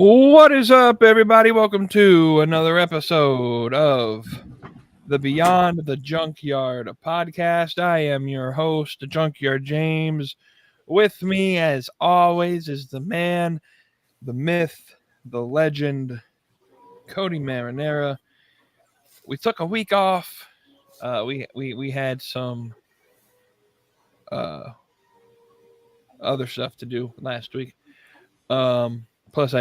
What is up, everybody? Welcome to another episode of the Beyond the Junkyard podcast. I am your host, the Junkyard James. With me, as always, is the man, the myth, the legend, Cody Marinera. We took a week off. We had some other stuff to do last week. Plus,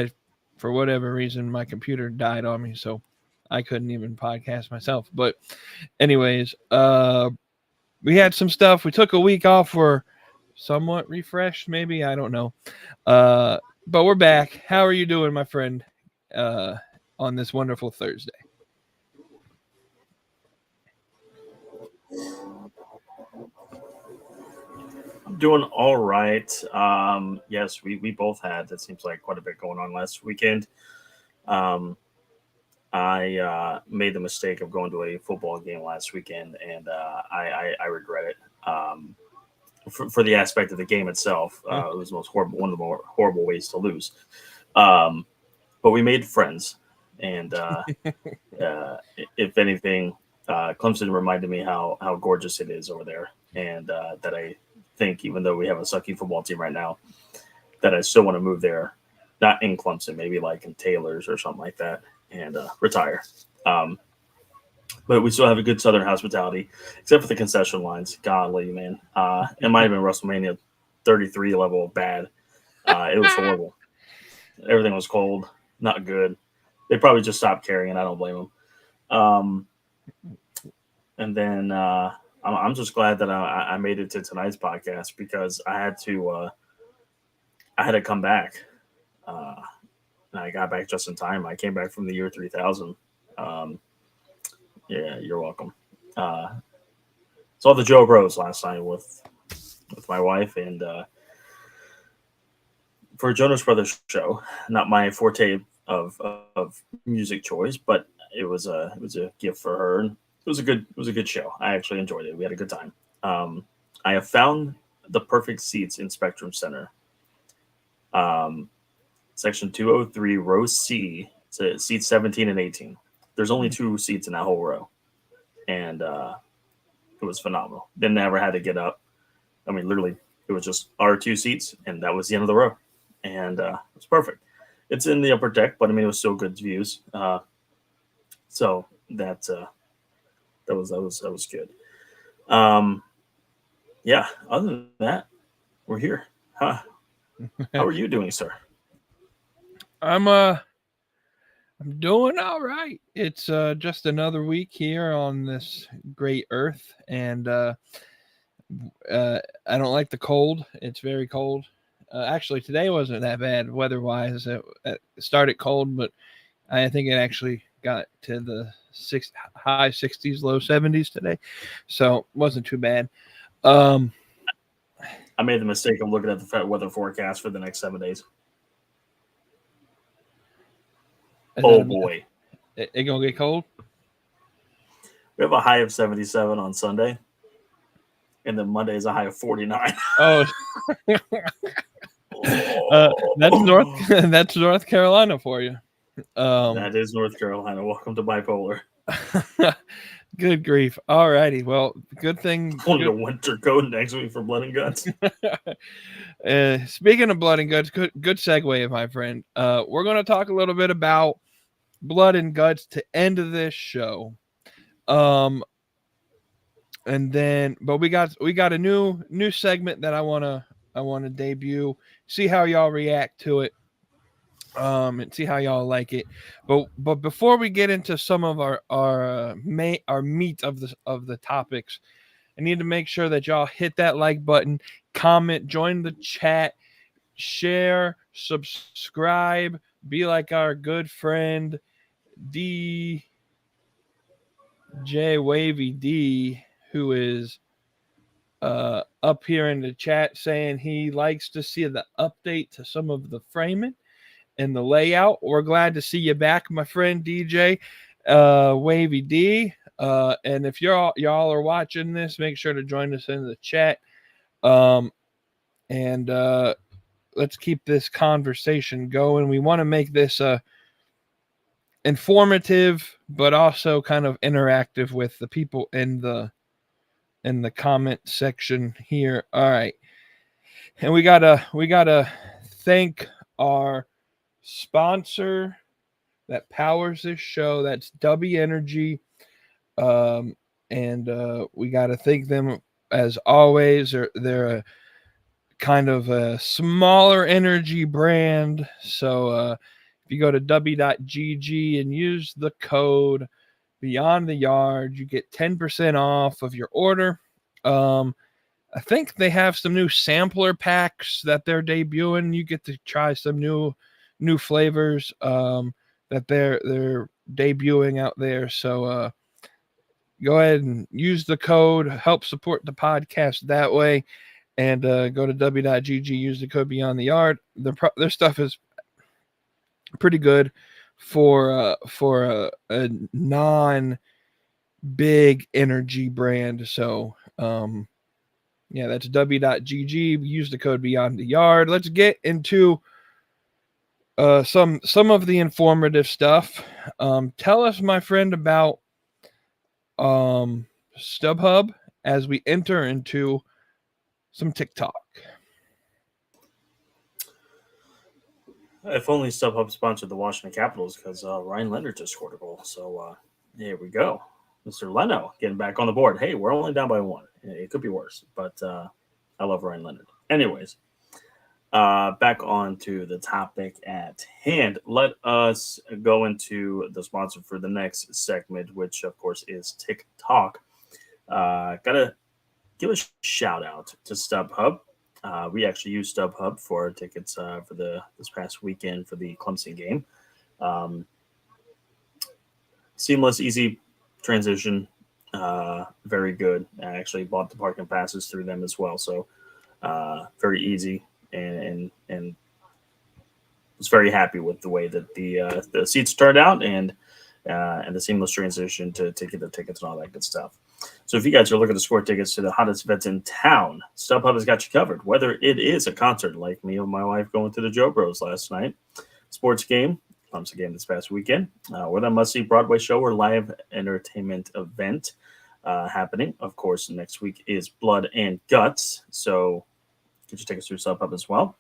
for whatever reason, my computer died on me, so I couldn't even podcast myself. But anyways, we had some stuff. We took a week off. We're somewhat refreshed, maybe. I don't know. But we're back. How are you doing, my friend, on this wonderful Thursday? I'm doing all right. Yes, we both had, it seems like, quite a bit going on last weekend. I made the mistake of going to a football game last weekend, and I regret it. For the aspect of the game itself, it was the most horrible, one of the more horrible ways to lose. But we made friends, and if anything, Clemson reminded me how gorgeous it is over there, and that I think, even though we have a sucky football team right now, that I still want to move there, not in Clemson, maybe like in Taylor's or something like that, and retire. But we still have a good Southern hospitality, except for the concession lines. Golly, man. It might have been WrestleMania 33 level bad. It was horrible. Everything was cold, not good. They probably just stopped carrying. I don't blame them. And then I'm just glad that I made it to tonight's podcast, because I had to come back. And I got back just in time. I came back from the year 3000. Yeah, you're welcome. Saw the Joe Bros last night with my wife, and for a Jonas Brothers show, not my forte of music choice, but it was a gift for her, and it was a good show. I actually enjoyed it. We had a good time. I have found the perfect seats in Spectrum Center. Section 203, row C, seats 17 and 18. There's only 2 seats in that whole row, and it was phenomenal. Then never had to get up. I mean, literally, it was just our 2 seats, and that was the end of the row, and it was perfect. It's in the upper deck, but I mean, it was still good views. So that was good. Yeah. Other than that, we're here. Huh? How are you doing, sir? I'm doing all right. It's just another week here on this great earth, and I don't like the cold. It's very cold. Actually, today wasn't that bad weather-wise. It started cold, but I think it actually got to the high 60s, low 70s today, so wasn't too bad. I made the mistake of looking at the weather forecast for the next 7 days. Oh boy, it gonna get cold. We have a high of 77 on Sunday, and then Monday is a high of 49. Oh, that's North Carolina for you. That is North Carolina. Welcome to bipolar. Good grief. All righty. Well, good thing. Going to winter code next week for blood and guts. Speaking of blood and guts, good segue, my friend. We're going to talk a little bit about blood and guts to end of this show. And then, but we got a new segment that I want to debut. See how y'all react to it. And see how y'all like it. But before we get into some of our meat of the topics, I need to make sure that y'all hit that like button, comment, join the chat, share, subscribe, be like our good friend DJ Wavy D, who is up here in the chat saying he likes to see the update to some of the framing and the layout. We're glad to see you back, my friend DJ Wavy D. And if y'all are watching this, make sure to join us in the chat. And keep this conversation going. We want to make this informative, but also kind of interactive with the people in the comment section here. All right, and we gotta thank our sponsor that powers this show. That's W Energy, and we gotta thank them as always. They're a kind of a smaller energy brand, so if you go to w.gg and use the code Beyond the Yard, you get 10% off of your order. I think they have some new sampler packs that they're debuting. You get to try some new flavors that they're debuting out there. So go ahead and use the code, help support the podcast that way, and go to w.gg, use the code Beyond the Yard. Their stuff is pretty good for a non big energy brand. So yeah, that's w.gg. Use the code Beyond the Yard. Let's get into some of the informative stuff. Tell us, my friend, about StubHub as we enter into some TikTok. If only StubHub sponsored the Washington Capitals, because Ryan Leonard just scored a goal. So here we go. Mr. Leno getting back on the board. Hey, we're only down by 1. It could be worse, but I love Ryan Leonard. Anyways, back on to the topic at hand. Let us go into the sponsor for the next segment, which, of course, is TikTok. Gotta give a shout out to StubHub. We actually used StubHub for our tickets for this past weekend for the Clemson game. Seamless, easy transition, very good. I actually bought the parking passes through them as well, so very easy, and was very happy with the way that the seats turned out and the seamless transition to get the tickets and all that good stuff. So if you guys are looking to score tickets to the hottest events in town, StubHub has got you covered. Whether it is a concert like me and my wife going to the Joe Bros last night, sports game, Clemson game this past weekend, or that must-see Broadway show or live entertainment event happening. Of course, next week is Blood and Guts, so get your tickets through StubHub as well.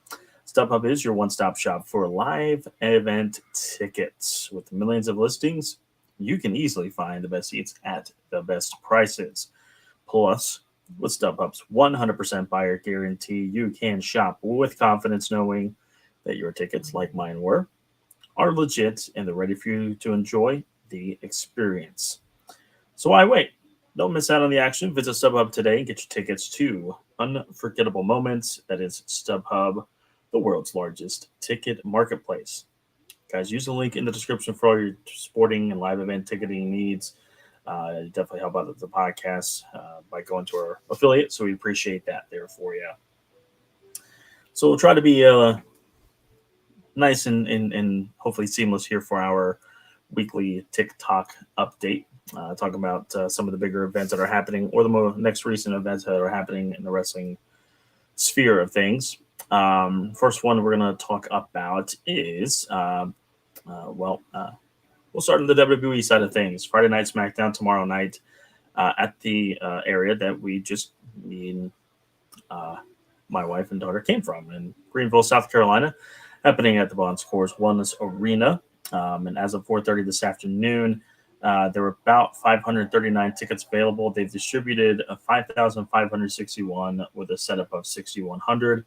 StubHub is your one-stop shop for live event tickets. With millions of listings, you can easily find the best seats at the best prices. Plus, with StubHub's 100% buyer guarantee, you can shop with confidence knowing that your tickets, like mine were, are legit and they're ready for you to enjoy the experience. So why wait? Don't miss out on the action. Visit StubHub today and get your tickets to unforgettable moments. That is StubHub, the world's largest ticket marketplace. Guys, use the link in the description for all your sporting and live event ticketing needs. Definitely help out the podcast by going to our affiliate. So we appreciate that there for you. So we'll try to be nice and hopefully seamless here for our weekly TikTok update. Talking about some of the bigger events that are happening or the next recent events that are happening in the wrestling sphere of things. First one we're going to talk about is, we'll start on the WWE side of things. Friday Night SmackDown tomorrow night at the area that my wife and daughter came from in Greenville, South Carolina, happening at the Bon Secours Wellness Arena. And as of 4:30 this afternoon, there were about 539 tickets available. They've distributed 5,561 with a setup of 6,100.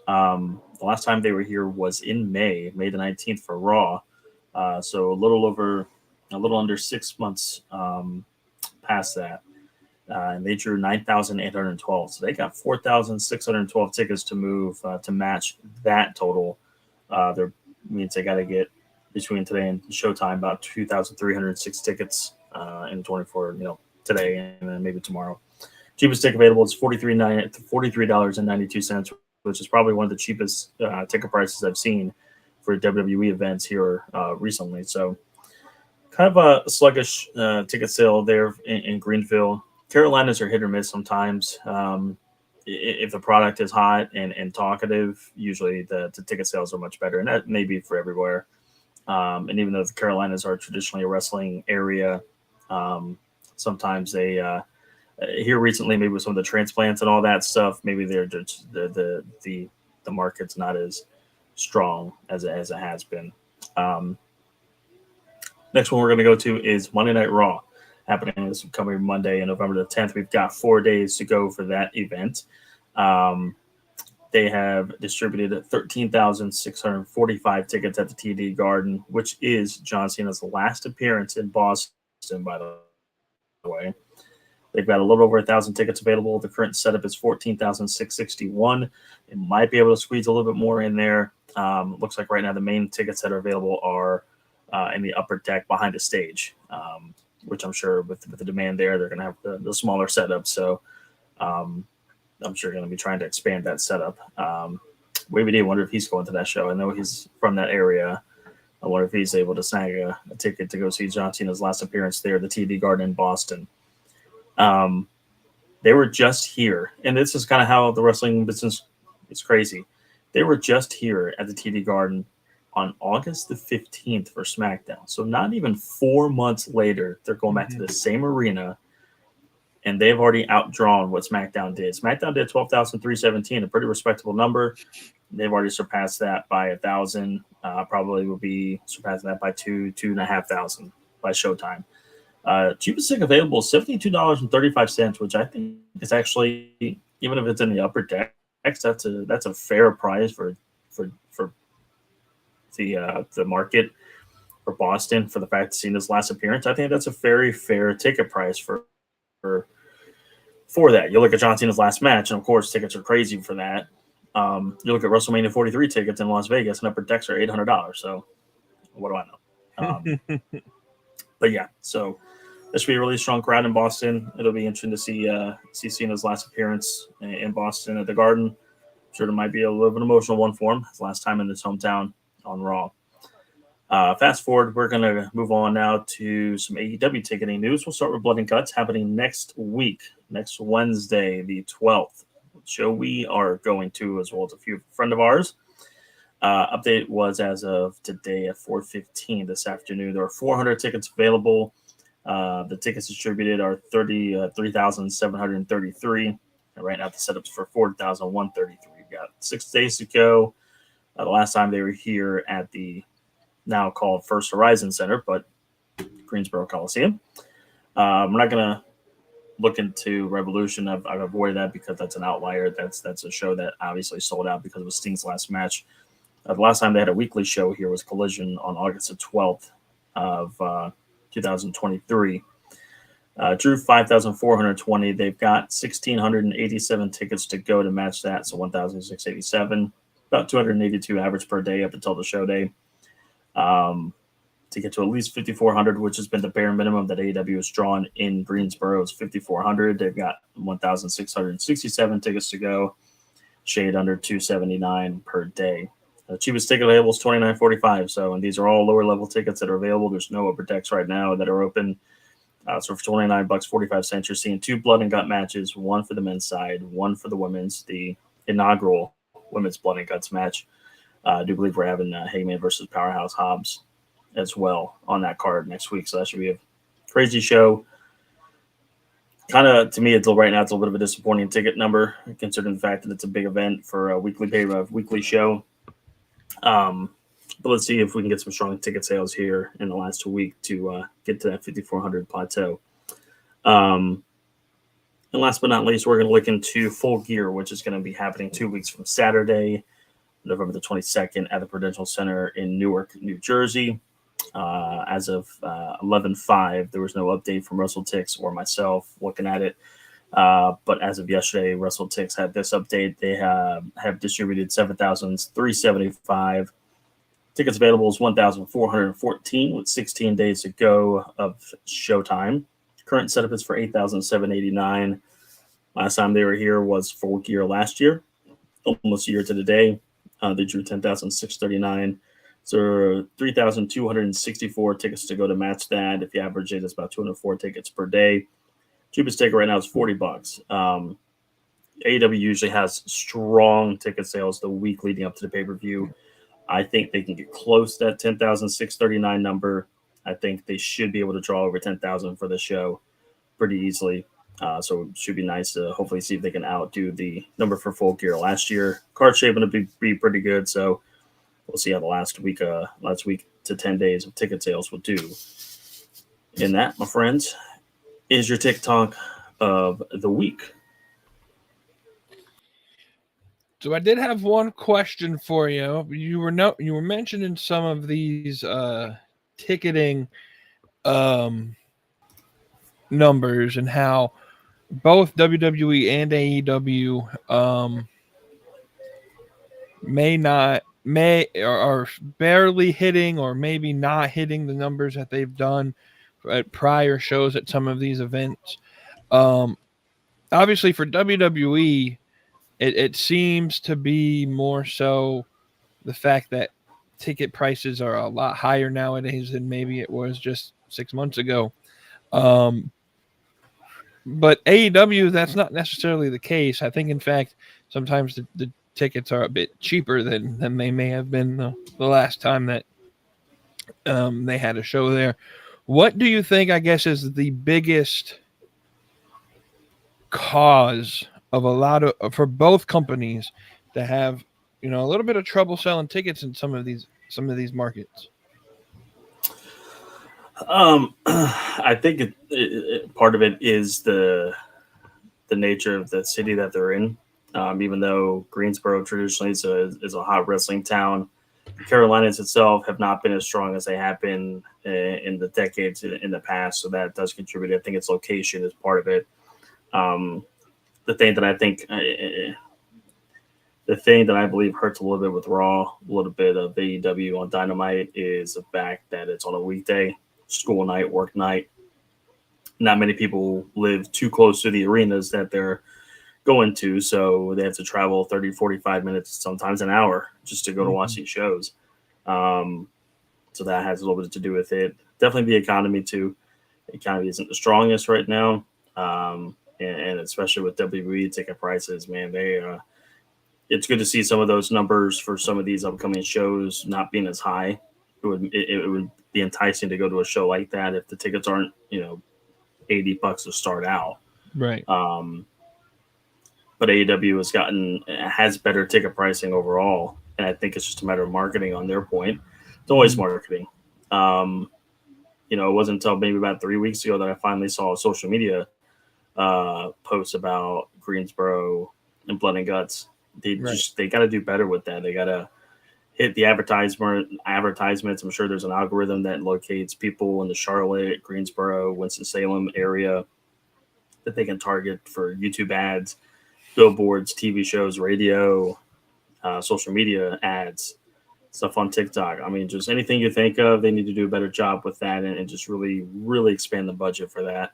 The last time they were here was in May the 19th for Raw. So a little under 6 months past that. And they drew 9,812. So they got 4,612 tickets to move to match that total. That means they got to get between today and showtime about 2,306 tickets in 24, today and then maybe tomorrow. Cheapest ticket available is $43.92, which is probably one of the cheapest ticket prices I've seen for WWE events here recently. So kind of a sluggish ticket sale there in Greenville. Carolinas are hit or miss sometimes. if the product is hot and talkative, usually the ticket sales are much better, and that may be for everywhere. And even though the Carolinas are traditionally a wrestling area, sometimes they here recently, maybe with some of the transplants and all that stuff, maybe they're just the market's not as strong as it has been. Next one we're going to go to is Monday Night Raw, happening this coming Monday, November the 10th. We've got 4 days to go for that event. They have distributed 13,645 tickets at the TD Garden, which is John Cena's last appearance in Boston, by the way. They've got a little over 1,000 tickets available. The current setup is 14,661. They might be able to squeeze a little bit more in there. Looks like right now the main tickets that are available are in the upper deck behind the stage, which I'm sure with the demand there, they're going to have the smaller setup. So I'm sure going to be trying to expand that setup. Wavy D, I wonder if he's going to that show. I know he's from that area. I wonder if he's able to snag a ticket to go see John Cena's last appearance there, the TD Garden in Boston. They were just here, and this is kind of how the wrestling business is crazy. They were just here at the TD Garden on August the 15th for SmackDown. So not even 4 months later, they're going back to the same arena, and they've already outdrawn what SmackDown did. SmackDown did 12,317, a pretty respectable number. They've already surpassed that by 1,000. Probably will be surpassing that by 2,500 by Showtime. Cheapest ticket available is $72.35, which I think is actually, even if it's in the upper decks, that's a fair price for the market for Boston for the fact of seeing this last appearance. I think that's a very fair ticket price for that. You look at John Cena's last match, and of course, tickets are crazy for that. You look at WrestleMania 43 tickets in Las Vegas, and upper decks are $800. So, what do I know? But yeah, so this should be a really strong crowd in Boston. It'll be interesting to see Cena's last appearance in Boston at the Garden. I'm sure it might be a little bit emotional one for him. His last time in his hometown on Raw. Fast forward, we're going to move on now to some AEW ticketing news. We'll start with Blood and Guts happening next week, next Wednesday, the 12th. Show we are going to, as well as a few friend of ours. Update was as of today at 4:15 this afternoon. There are 400 tickets available. The tickets distributed are 3,733. And right now the setups for 4,133. We've got 6 days to go. The last time they were here at the now called First Horizon Center, but Greensboro Coliseum. We're not going to look into Revolution. I've avoided that because that's an outlier. That's a show that obviously sold out because it was Sting's last match. The last time they had a weekly show here was Collision on August the 12th of 2023. Drew 5,420. They've got 1,687 tickets to go to match that, so 1,687. About 282 average per day up until the show day. To get to at least 5,400, which has been the bare minimum that AEW has drawn in Greensboro, is 5,400. They've got 1,667 tickets to go, shade under 279 per day. The cheapest ticket available is $29.45. So, and these are all lower level tickets that are available. There's no upper decks right now that are open. So for $29.45, you're seeing 2 blood and gut matches, one for the men's side, one for the women's, the inaugural women's blood and guts match. I do believe we're having Hangman versus Powerhouse Hobbs as well on that card next week. So that should be a crazy show. Kind of, to me, right now, it's a little bit of a disappointing ticket number, considering the fact that it's a big event for a weekly show. But let's see if we can get some strong ticket sales here in the last week to get to that 5,400 plateau. And last but not least, we're going to look into Full Gear, which is going to be happening 2 weeks from Saturday, November the 22nd at the Prudential Center in Newark, New Jersey. As of 11/5, there was no update from WrestleTix or myself looking at it. But as of yesterday, WrestleTix had this update. They have distributed 7,375. Tickets available is 1,414 with 16 days to go of showtime. Current setup is for 8,789. Last time they were here was Full Gear last year, almost a year to the day. They drew 10,639. So 3,264 tickets to go to match that. If you average it, it's about 204 tickets per day. Cheapest ticket right now is $40. AEW usually has strong ticket sales the week leading up to the pay-per-view. I think they can get close to that 10,639 number. I think they should be able to draw over 10,000 for the show pretty easily. So it should be nice to hopefully see if they can outdo the number for Full Gear last year. Card shaping to be pretty good, so we'll see how the last week to 10 days of ticket sales will do. And that, my friends, is your TikTok of the week. So I did have one question for you. You were mentioning some of these ticketing numbers and how both WWE and AEW are barely hitting or maybe not hitting the numbers that they've done at prior shows at some of these events. Obviously for WWE, it seems to be more so the fact that ticket prices are a lot higher nowadays than maybe it was just 6 months ago. But AEW, that's not necessarily the case. I think, in fact, sometimes the tickets are a bit cheaper than they may have been the last time that they had a show there. What do you think, I guess, is the biggest cause of for both companies to have, a little bit of trouble selling tickets in some of these markets? I think part of it is the nature of the city that they're in. Even though Greensboro traditionally is a hot wrestling town, the Carolinas itself have not been as strong as they have been in the decades in the past. So that does contribute. I think its location is part of it. The thing that I believe hurts a little bit with Raw, a little bit of AEW on Dynamite, is the fact that it's on a weekday, school night, work night. Not many people live too close to the arenas that they're going to, so they have to travel 30, 45 minutes, sometimes an hour, just to go to watch these shows. So that has a little bit to do with it. Definitely the economy, too. The economy isn't the strongest right now, and especially with WWE ticket prices, man, it's good to see some of those numbers for some of these upcoming shows not being as high. It would be enticing to go to a show like that if the tickets aren't, $80 to start out. Right. But AEW has better ticket pricing overall, and I think it's just a matter of marketing on their point. It's always marketing. It wasn't until maybe about 3 weeks ago that I finally saw a social media post about Greensboro and Blood and Guts. They got to do better with that. They got to hit the advertisements. I'm sure there's an algorithm that locates people in the Charlotte, Greensboro, Winston-Salem area that they can target for YouTube ads, billboards, TV shows, radio, social media ads, stuff on TikTok. I mean, just anything you think of, they need to do a better job with that and just really, really expand the budget for that.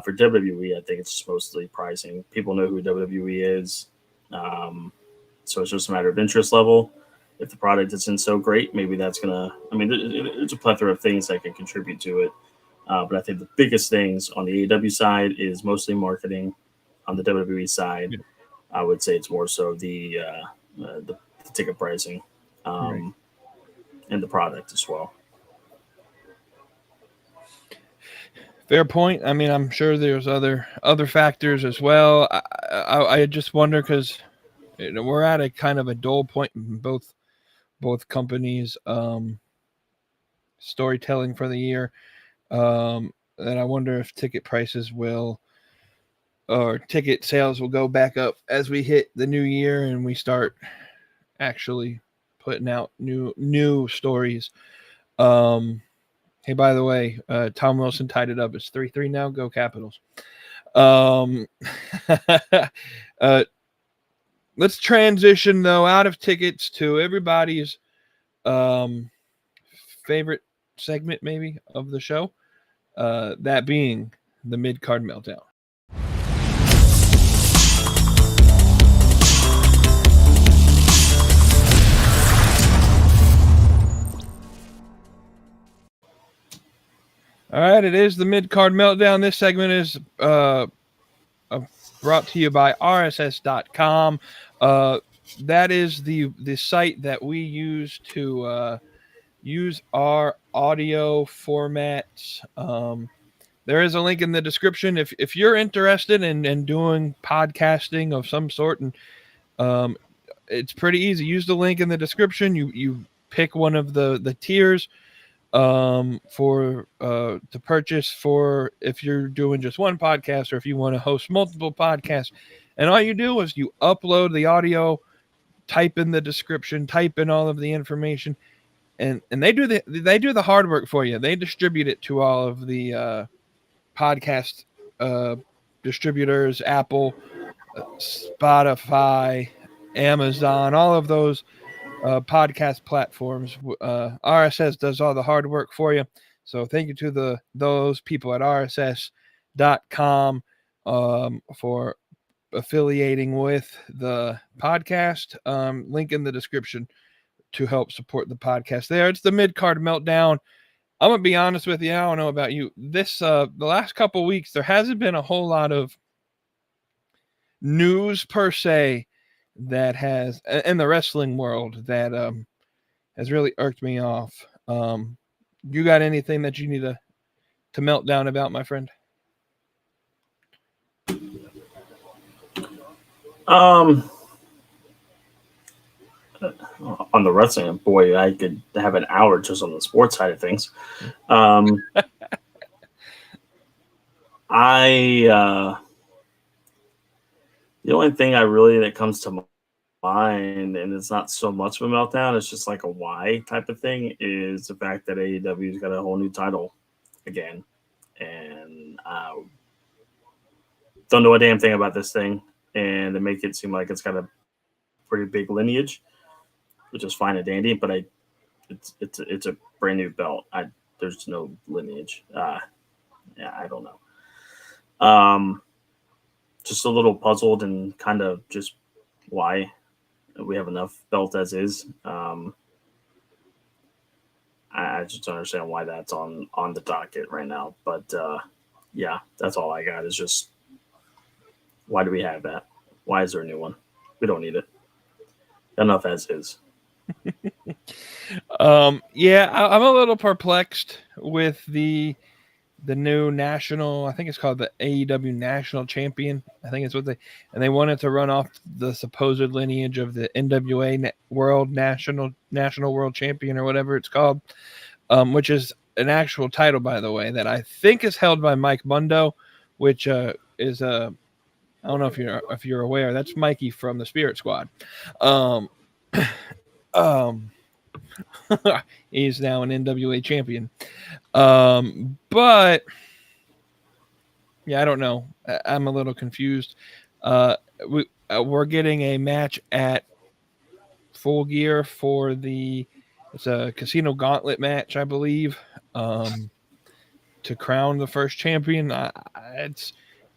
For WWE, I think it's just mostly pricing. People know who WWE is. So it's just a matter of interest level. If the product isn't so great, maybe that's there's a plethora of things that can contribute to it. But I think the biggest things on the AEW side is mostly marketing. On the WWE side, I would say it's more so the ticket pricing and the product as well. Fair point. I mean, I'm sure there's other factors as well. I just wonder because we're at a kind of a dull point in both companies' storytelling for the year. And I wonder if ticket prices or ticket sales will go back up as we hit the new year and we start actually putting out new stories. Hey, by the way, Tom Wilson tied it up. It's 3-3 now. Go Capitals. Let's transition, though, out of tickets to everybody's favorite segment, maybe, of the show. That being the Mid Card Meltdown. All right, it is the Mid Card Meltdown. This segment is a brought to you by rss.com. That is the site that we use to use our audio formats. There is a link in the description if you're interested in doing podcasting of some sort, and it's pretty easy. Use the link in the description. You pick one of the tiers for to purchase for if you're doing just one podcast or if you want to host multiple podcasts. And all you do is you upload the audio, type in the description, type in all of the information, and they do the hard work for you. They distribute it to all of the podcast distributors, Apple, Spotify, Amazon, all of those podcast platforms. RSS does all the hard work for you. So thank you to those people at rss.com for affiliating with the podcast. Link in the description to help support the podcast there. It's the Mid Card Meltdown. I'm gonna be honest with you. I don't know about you. The last couple weeks there hasn't been a whole lot of news per se that has in the wrestling world that has really irked me off. You got anything that you need to melt down about, my friend? On the wrestling, boy, I could have an hour just on the sports side of things. The only thing that comes to mind, and it's not so much of a meltdown, it's just like a why type of thing, is the fact that AEW's got a whole new title again, and don't know a damn thing about this thing, and they make it seem like it's got a pretty big lineage, which is fine and dandy, but it's a brand new belt. There's no lineage. I don't know. Just a little puzzled and kind of just why we have enough belt as is. I just don't understand why that's on the docket right now. But yeah, that's all I got is just why do we have that? Why is there a new one? We don't need it. Enough as is. Yeah, I'm a little perplexed with the new national, I think it's called the AEW National Champion. I think it's what they wanted to run off the supposed lineage of the NWA World National World Champion or whatever it's called, which is an actual title, by the way, that I think is held by Mike Mundo, which is I don't know if you're aware, that's Mikey from the Spirit Squad. He's now an NWA champion. But yeah, I don't know. I'm a little confused. We're getting a match at Full Gear for it's a Casino Gauntlet match, I believe, to crown the first champion. They're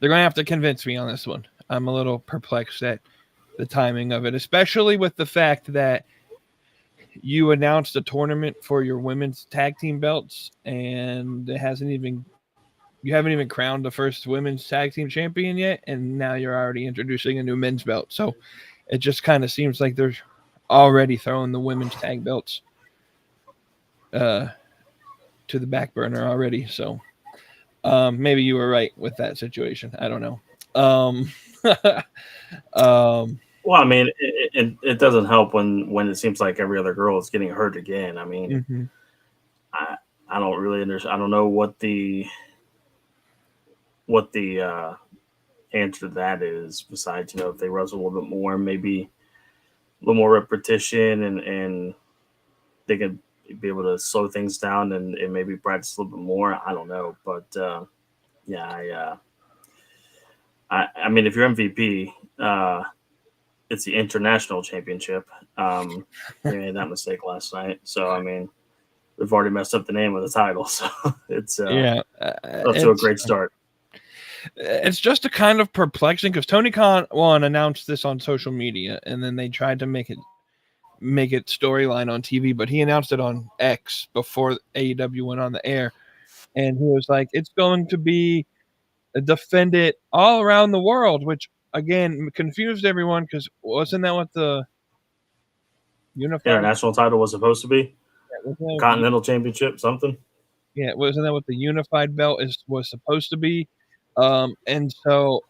going to have to convince me on this one. I'm a little perplexed at the timing of it, especially with the fact that you announced a tournament for your women's tag team belts, and you haven't even crowned the first women's tag team champion yet, and now you're already introducing a new men's belt. So it just kind of seems like they're already throwing the women's tag belts to the back burner already. So maybe you were right with that situation. I don't know. Well, I mean, it doesn't help when it seems like every other girl is getting hurt again. I mean, mm-hmm. I don't really understand. I don't know what the answer to that is, besides, if they wrestle a little bit more, maybe a little more repetition, and they could be able to slow things down and maybe practice a little bit more. I don't know, but yeah, I mean, if you're MVP, it's the International Championship. We made that mistake last night, so I mean, we've already messed up the name of the title, so it's up to a great start. It's just a kind of perplexing because Tony Khan announced this on social media, and then they tried to make it storyline on TV, but he announced it on X before AEW went on the air, and he was like, "It's going to be defend it all around the world, which again confused everyone because wasn't that what the unified International title was supposed to be Continental Championship, something. Yeah, wasn't that what the unified belt was supposed to be? And so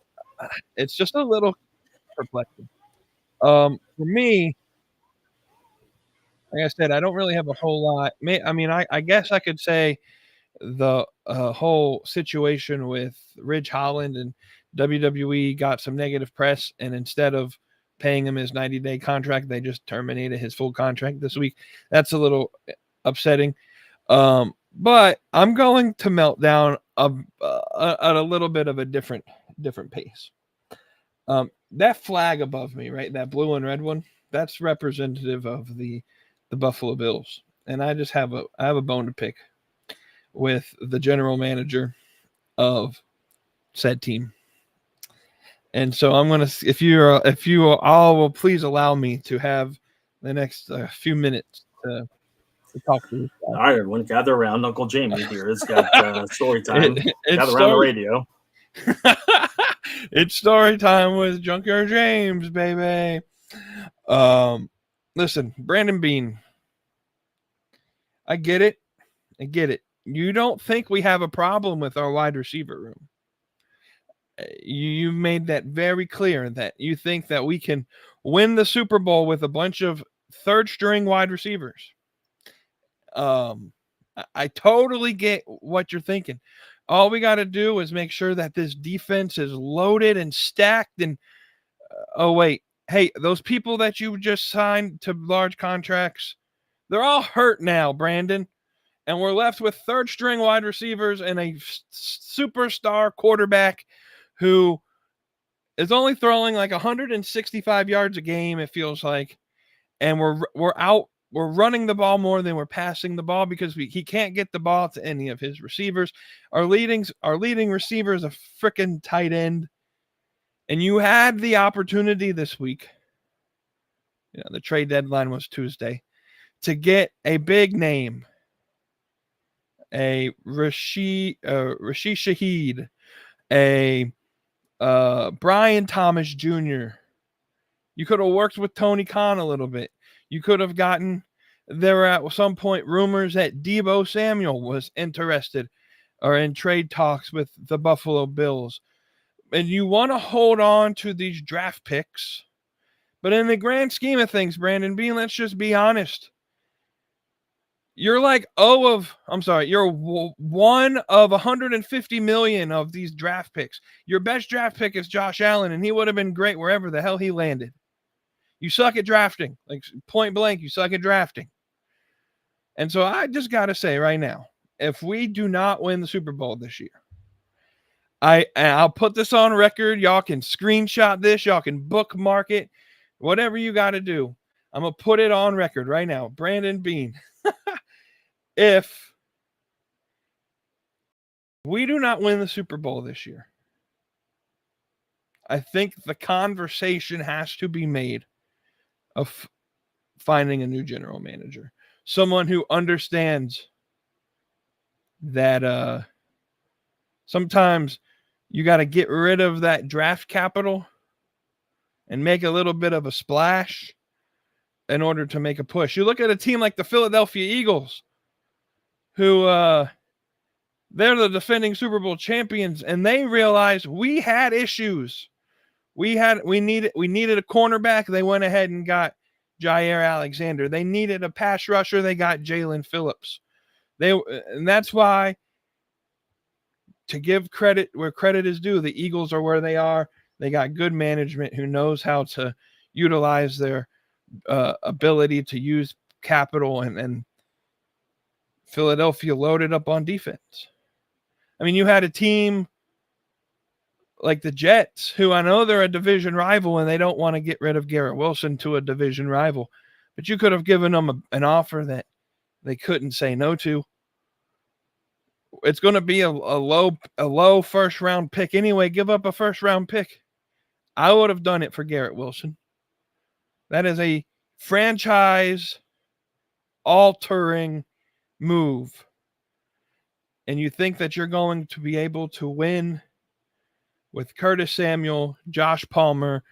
it's just a little perplexing. For me, like I said, I don't really have a whole lot. I guess I could say the whole situation with Ridge Holland and WWE got some negative press, and instead of paying him his 90-day contract, they just terminated his full contract this week. That's a little upsetting. But I'm going to Meltdown at a little bit of a different pace. That flag above me, right? That blue and red one, that's representative of the Buffalo Bills. And I just have a bone to pick with the general manager of said team. And so I'm going to, if you all will please allow me to have the next few minutes to talk to you. All right, everyone, gather around. Uncle Jamie here has got story time. Gather around the radio. It's story time with Junkyard James, baby. Listen, Brandon Bean. I get it. You don't think we have a problem with our wide receiver room. You made that very clear that you think that we can win the Super Bowl with a bunch of third string wide receivers. I totally get what you're thinking. All we got to do is make sure that this defense is loaded and stacked. And oh wait, hey, those people that you just signed to large contracts, they're all hurt now, Brandon. And we're left with third string wide receivers and a superstar quarterback who is only throwing like 165 yards a game, it feels like. And we're running the ball more than we're passing the ball because he can't get the ball to any of his receivers. Our leading receiver is a freaking tight end. And you had the opportunity this week. The trade deadline was Tuesday to get a big name, a Rashid Shaheed, a Brian Thomas Jr. You could have worked with Tony Khan a little bit. You could have gotten, there were at some point rumors that Deebo Samuel was interested or in trade talks with the Buffalo Bills. And you want to hold on to these draft picks. But in the grand scheme of things, Brandon Bean, let's just be honest. You're like you're one of 150 million of these draft picks. Your best draft pick is Josh Allen, and he would have been great wherever the hell he landed. You suck at drafting, like point blank, you suck at drafting. And so I just got to say right now, if we do not win the Super Bowl this year, I'll put this on record. Y'all can screenshot this. Y'all can bookmark it. Whatever you got to do. I'm going to put it on record right now. Brandon Bean. If we do not win the Super Bowl this year, I think the conversation has to be made of finding a new general manager. Someone who understands that sometimes you got to get rid of that draft capital and make a little bit of a splash in order to make a push. You look at a team like the Philadelphia Eagles, who they're the defending Super Bowl champions, and they realized we had issues. We needed a cornerback. They went ahead and got Jair Alexander. They needed a pass rusher. They got Jalen Phillips. And that's why, to give credit where credit is due, the Eagles are where they are. They got good management who knows how to utilize their ability to use capital, and Philadelphia loaded up on defense. I mean, you had a team like the Jets, who I know they're a division rival and they don't want to get rid of Garrett Wilson to a division rival, but you could have given them an offer that they couldn't say no to. It's going to be a low first round pick anyway. Give up a first round pick. I would have done it for Garrett Wilson. That is a franchise altering move. And you think that you're going to be able to win with Curtis Samuel, Josh Palmer,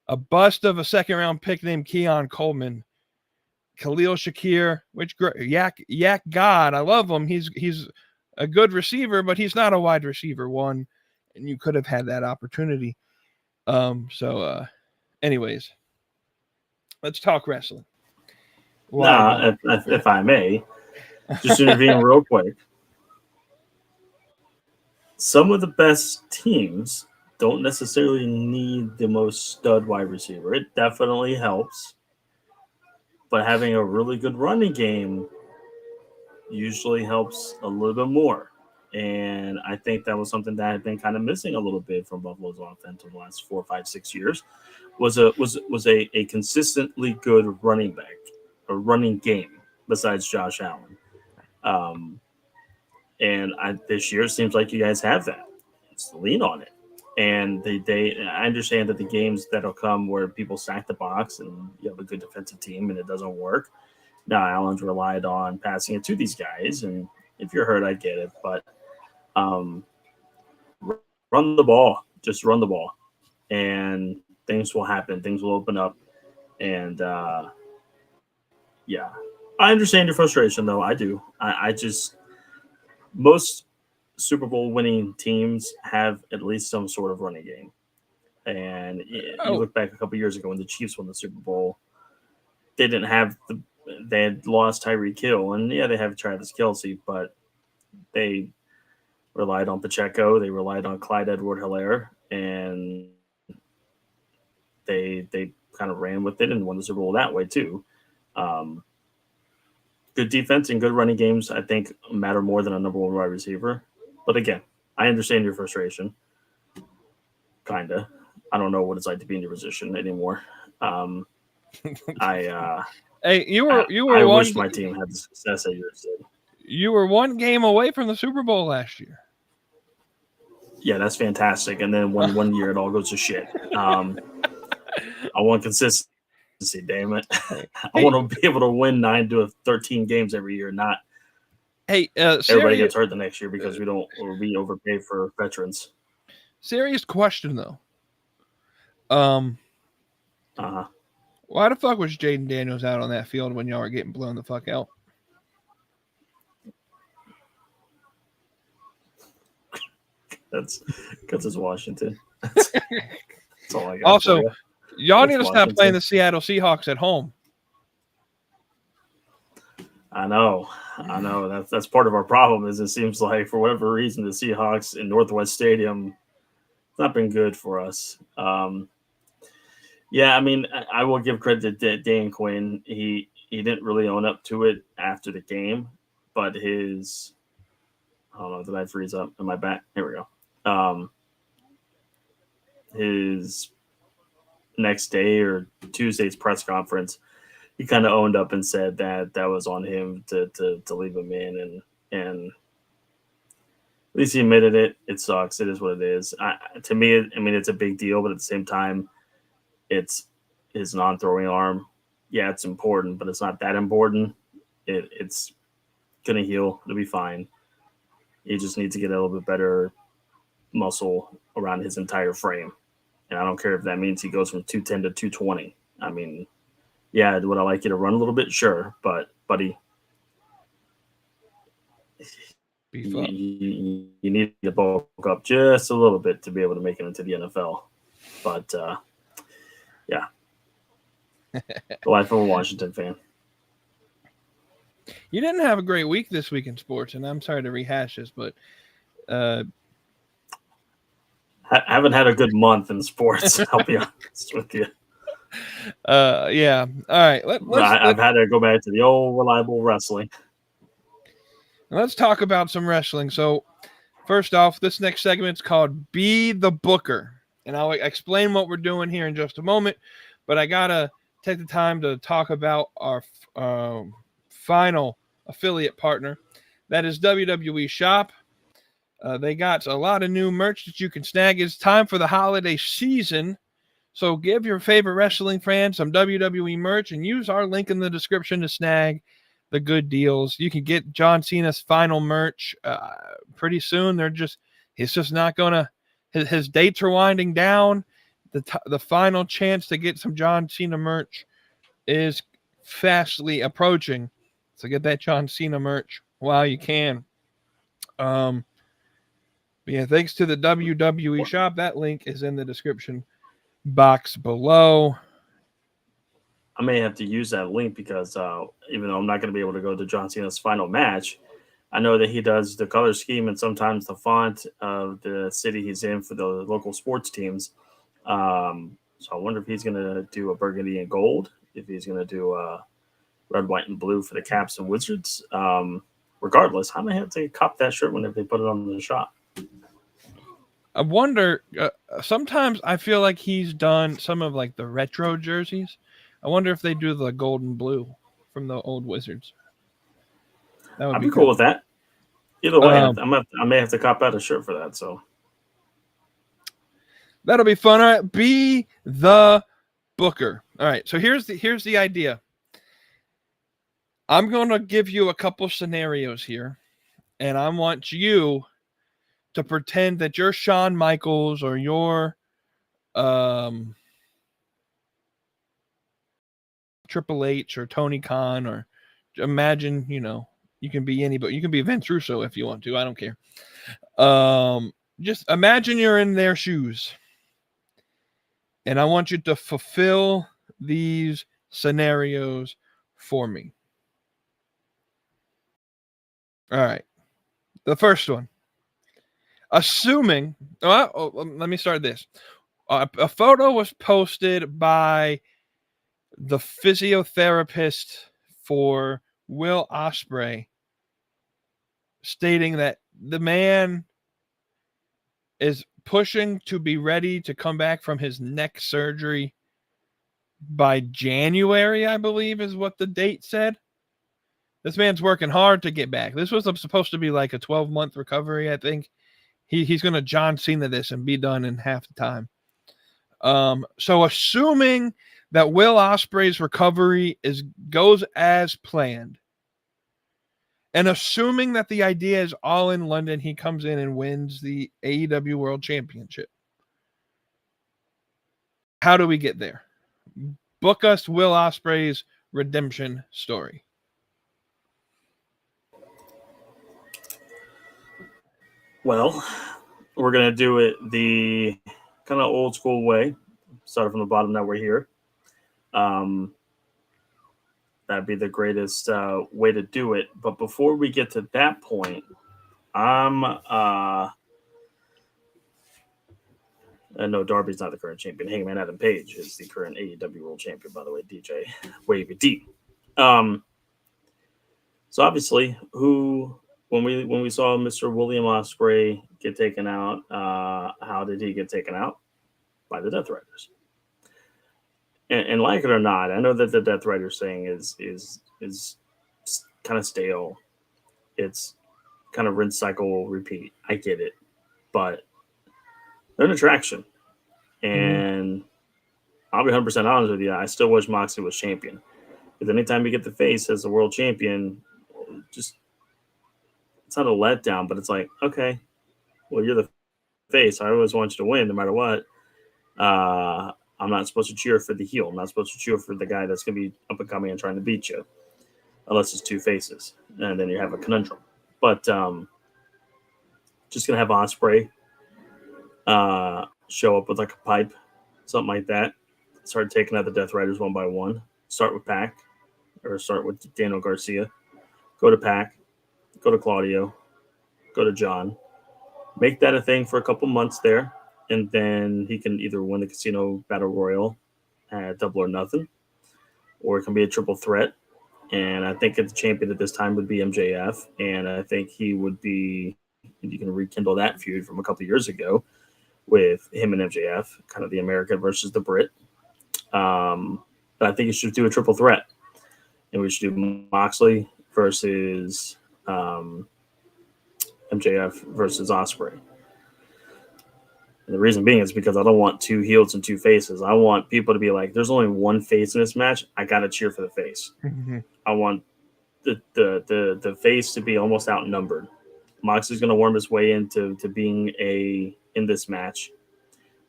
a bust of a second-round pick named Keon Coleman, Khalil Shakir, Yak God. I love him. He's a good receiver, but he's not a wide receiver one, and you could have had that opportunity. Anyways, let's talk wrestling. If I may, just intervene real quick. Some of the best teams don't necessarily need the most stud wide receiver. It definitely helps. But having a really good running game usually helps a little bit more. And I think that was something that had been kind of missing a little bit from Buffalo's offense over the last 4, 5, 6 years. Was a consistently good running back, a running game besides Josh Allen. This year it seems like you guys have that. It's lean on it. And I understand that the games that'll come where people stack the box and you have a good defensive team and it doesn't work. Now Allen's relied on passing it to these guys, and if you're hurt, I get it. But run the ball, just run the ball, and things will happen. Things will open up, and yeah, I understand your frustration, though. I do. I just most Super Bowl winning teams have at least some sort of running game. And you look back a couple years ago when the Chiefs won the Super Bowl, they had lost Tyreek Hill, and they have Travis Kelce, but they relied on Pacheco, they relied on Clyde Edward-Helaire, and they kind of ran with it and won the Super Bowl that way too. Good defense and good running games, I think, matter more than a number one wide receiver. But again, I understand your frustration. Kinda. I don't know what it's like to be in your position anymore. Hey, I wish my team had the success that yours did. You were one game away from the Super Bowl last year. Yeah, that's fantastic. And then one year it all goes to shit. I want consistency, damn it. I want to be able to win 9 to 13 games every year, not everybody gets hurt the next year because we overpay for veterans. Serious question though. Uh-huh. Why the fuck was Jaden Daniels out on that field when y'all were getting blown the fuck out? That's because it's Washington. That's all I got. Also, y'all need to stop playing the Seattle Seahawks at home. I know. That's part of our problem. Is it seems like for whatever reason the Seahawks in Northwest Stadium it's not been good for us. Yeah, I mean, I will give credit to Dan Quinn. He didn't really own up to it after the game, but his I don't know, did I freeze up? Am I back? Here we go. His next day or Tuesday's press conference, he kind of owned up and said that was on him to leave him in, and at least he admitted it. It sucks. It is what it is. To me, I mean, it's a big deal, but at the same time, it's his non-throwing arm. Yeah, it's important, but it's not that important. It's gonna heal. It'll be fine. He just needs to get a little bit better muscle around his entire frame. And I don't care if that means he goes from 210 to 220. I mean, yeah, would I like you to run a little bit? Sure. But, buddy, you need to bulk up just a little bit to be able to make it into the NFL. But, yeah. The life of a Washington fan. You didn't have a great week this week in sports, and I'm sorry to rehash this, but I haven't had a good month in sports. I'll be honest with you. Yeah. All right. I've had to go back to the old reliable wrestling. Let's talk about some wrestling. So, first off, this next segment is called "Be the Booker," and I'll explain what we're doing here in just a moment. But I gotta take the time to talk about our final affiliate partner, that is WWE Shop. They got a lot of new merch that you can snag. It's time for the holiday season, so give your favorite wrestling fan some WWE merch and use our link in the description to snag the good deals. You can get John Cena's final merch pretty soon. He's just not gonna his dates are winding down. The final chance to get some John Cena merch is fastly approaching. So get that John Cena merch while you can. Yeah, thanks to the WWE shop. That link is in the description box below. I may have to use that link because even though I'm not going to be able to go to John Cena's final match, I know that he does the color scheme and sometimes the font of the city he's in for the local sports teams. So I wonder if he's going to do a burgundy and gold, if he's going to do red, white, and blue for the Caps and Wizards. Regardless, I may have to cop that shirt whenever they put it on the shop. I wonder, sometimes I feel like he's done some of like the retro jerseys. I wonder if they do the gold and blue from the old Wizards. That would I'd be cool with that. Either way, I may have to cop out a shirt for that. So that'll be fun. All right, be the booker. All right, so here's the idea. I'm going to give you a couple scenarios here, and I want you to pretend that you're Shawn Michaels or you're Triple H or Tony Khan, or imagine, you can be anybody. You can be Vince Russo if you want to. I don't care. Just imagine you're in their shoes. And I want you to fulfill these scenarios for me. All right. The first one. Assuming, let me start this. A photo was posted by the physiotherapist for Will Ospreay, stating that the man is pushing to be ready to come back from his neck surgery by January, I believe is what the date said. This man's working hard to get back. This was supposed to be like a 12-month recovery, I think. He's going to John Cena this and be done in half the time. So assuming that Will Ospreay's recovery goes as planned, and assuming that the idea is all in London, he comes in and wins the AEW World Championship. How do we get there? Book us Will Ospreay's redemption story. Well, we're going to do it the kind of old school way. Started from the bottom, now we're here. That'd be the greatest way to do it. But before we get to that point, I know Darby's not the current champion. Hangman Adam Page is the current AEW World Champion, by the way, DJ Wavy D. So obviously, when we saw Mr. William Ospreay get taken out, how did he get taken out? By the Death Riders. And like it or not, I know that the Death Riders thing is kind of stale. It's kind of rinse, cycle, repeat. I get it, but they're an attraction. And I'll be 100% honest with you. I still wish Moxley was champion. Because anytime you get the face as the world champion, it's not a letdown, but it's like, okay, well, you're the face. I always want you to win no matter what. I'm not supposed to cheer for the heel. I'm not supposed to cheer for the guy that's going to be up and coming and trying to beat you. Unless it's two faces. And then you have a conundrum. But just going to have Ospreay show up with like a pipe, something like that. Start taking out the Death Riders one by one. Start with Pac, or start with Daniel Garcia. Go to Pac, go to Claudio, go to John. Make that a thing for a couple months there, and then he can either win the Casino Battle Royal at Double or Nothing, or it can be a triple threat. And I think the champion at this time would be MJF, and I think he would be. You can rekindle that feud from a couple years ago with him and MJF, kind of the American versus the Brit. But I think you should do a triple threat, and we should do Moxley versus MJF versus Ospreay. And the reason being is because I don't want two heels and two faces. I want people to be like, there's only one face in this match. I got to cheer for the face. Mm-hmm. I want the face to be almost outnumbered. Moxley's going to worm his way into being a in this match.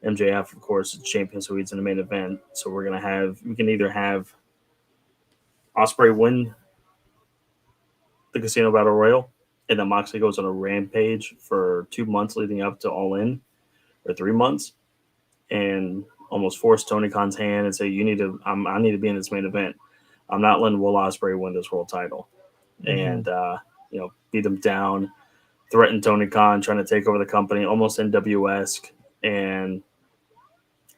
MJF, of course, is champion, so he's in the main event. So we can either have Ospreay win the Casino Battle Royal, and then Moxley goes on a rampage for 2 months leading up to All In, or 3 months, and almost force Tony Khan's hand and say, I need to be in this main event. I'm not letting Will Ospreay win this world title. And, beat him down, threaten Tony Khan, trying to take over the company, almost NWO-esque. And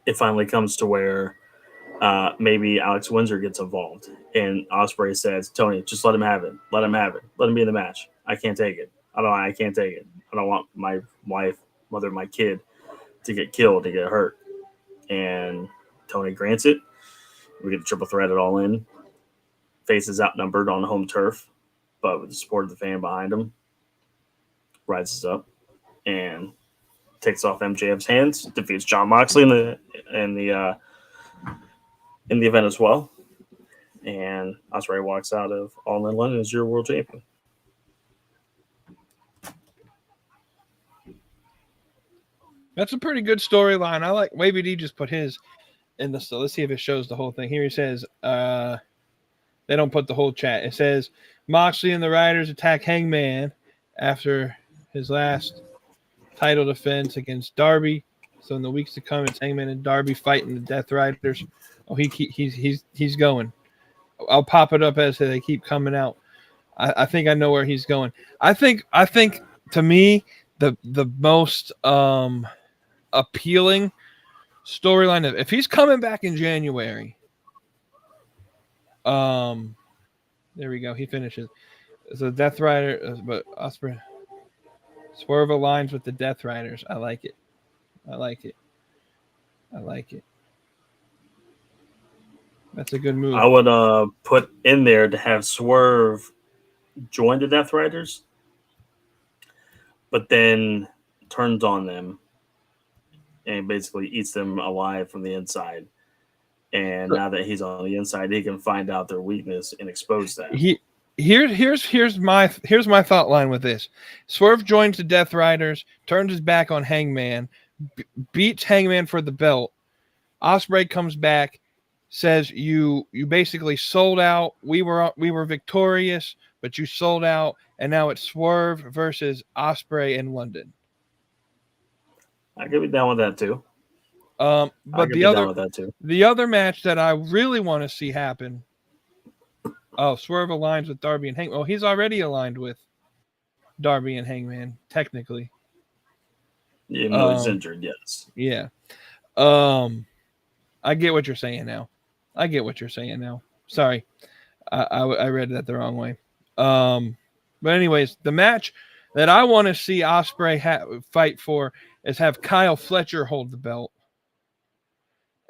it finally comes to where maybe Alex Windsor gets involved. And Ospreay says, Tony, just let him have it. Let him have it. Let him be in the match. I can't take it. I can't take it. I don't want my wife, mother, my kid to get killed, to get hurt. And Tony grants it. We get the triple threat at All In. Faces outnumbered on home turf, but with the support of the fan behind him, rises up and takes off MJF's hands, defeats Jon Moxley in the event as well. And Ospreay walks out of All In London as your world champion. That's a pretty good storyline. I like Wavy D just put his in the. So let's see if it shows the whole thing. Here he says, they don't put the whole chat. It says Moxley and the Riders attack Hangman after his last title defense against Darby. So in the weeks to come, it's Hangman and Darby fighting the Death Riders. Oh, he's going. I'll pop it up as they keep coming out. I think I know where he's going. I think to me the most appealing storyline, if he's coming back in January. There we go. He finishes. So Death Rider, but Ospreay Swerve aligns with the Death Riders. I like it. That's a good move. I would put in there to have Swerve join the Death Riders, but then turns on them and basically eats them alive from the inside. And now that he's on the inside, he can find out their weakness and expose that. Here's my thought line with this. Swerve joins the Death Riders, turns his back on Hangman, beats Hangman for the belt. Ospreay comes back, says you basically sold out. We were victorious, but you sold out, and now it's Swerve versus Ospreay in London. I could be down with that too. But the other match that I really want to see happen. Oh, Swerve aligns with Darby and Hangman. Oh, he's already aligned with Darby and Hangman, technically. Even though he's injured, yes. Yeah. I get what you're saying now. Sorry. I read that the wrong way. But anyways, the match that I want to see Ospreay fight for is have Kyle Fletcher hold the belt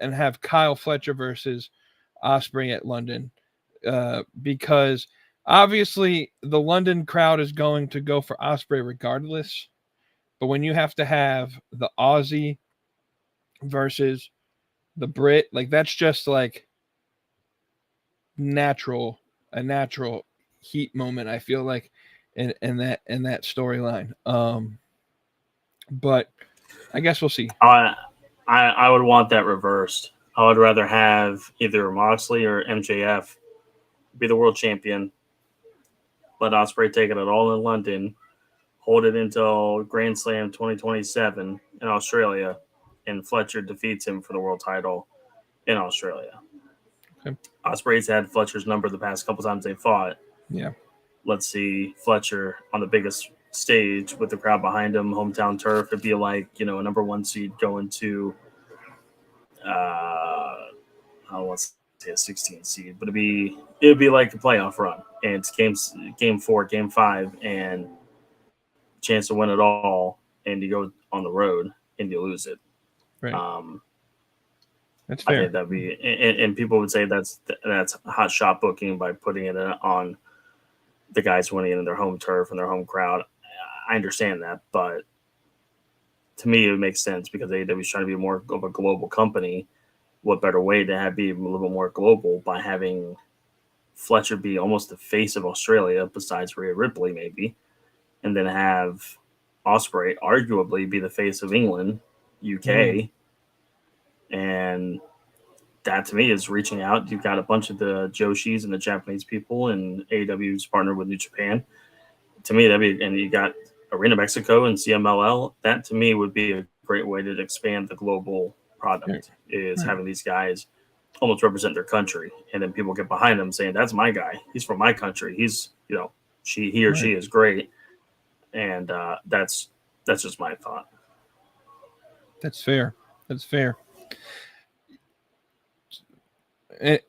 and have Kyle Fletcher versus Ospreay at London. Because obviously the London crowd is going to go for Ospreay regardless. But when you have to have the Aussie versus the Brit, like that's just like a natural heat moment, I feel like in that storyline. But I guess we'll see. I would want that reversed. I would rather have either Moxley or MJF be the world champion, let Ospreay take it at All in London, hold it until Grand Slam 2027 in Australia, and Fletcher defeats him for the world title in Australia. Okay. Ospreay's had Fletcher's number the past couple times they fought. Yeah. Let's see Fletcher on the biggest stage with the crowd behind him, hometown turf. It'd be like, a number one seed going to I don't want to say a 16 seed, but it'd be like the playoff run. And it's game 4, game 5, and chance to win it all, and you go on the road and you lose it. Right. That's fair. I think that'd be, and people would say that's hot shot booking by putting it on the guys winning in their home turf and their home crowd. I understand that, but to me, it makes sense because AEW's trying to be more of a global company. What better way to be a little bit more global by having Fletcher be almost the face of Australia, besides Rhea Ripley, maybe, and then have Ospreay arguably be the face of England, UK, and that to me is reaching out. You've got a bunch of the Joshis and the Japanese people, and AEW's partnered with New Japan. To me, and you got Arena Mexico and CMLL. That to me would be a great way to expand the global product. Is having these guys almost represent their country, and then people get behind them saying, "That's my guy. He's from my country. He's he or she is great," and that's just my thought. That's fair. That's fair.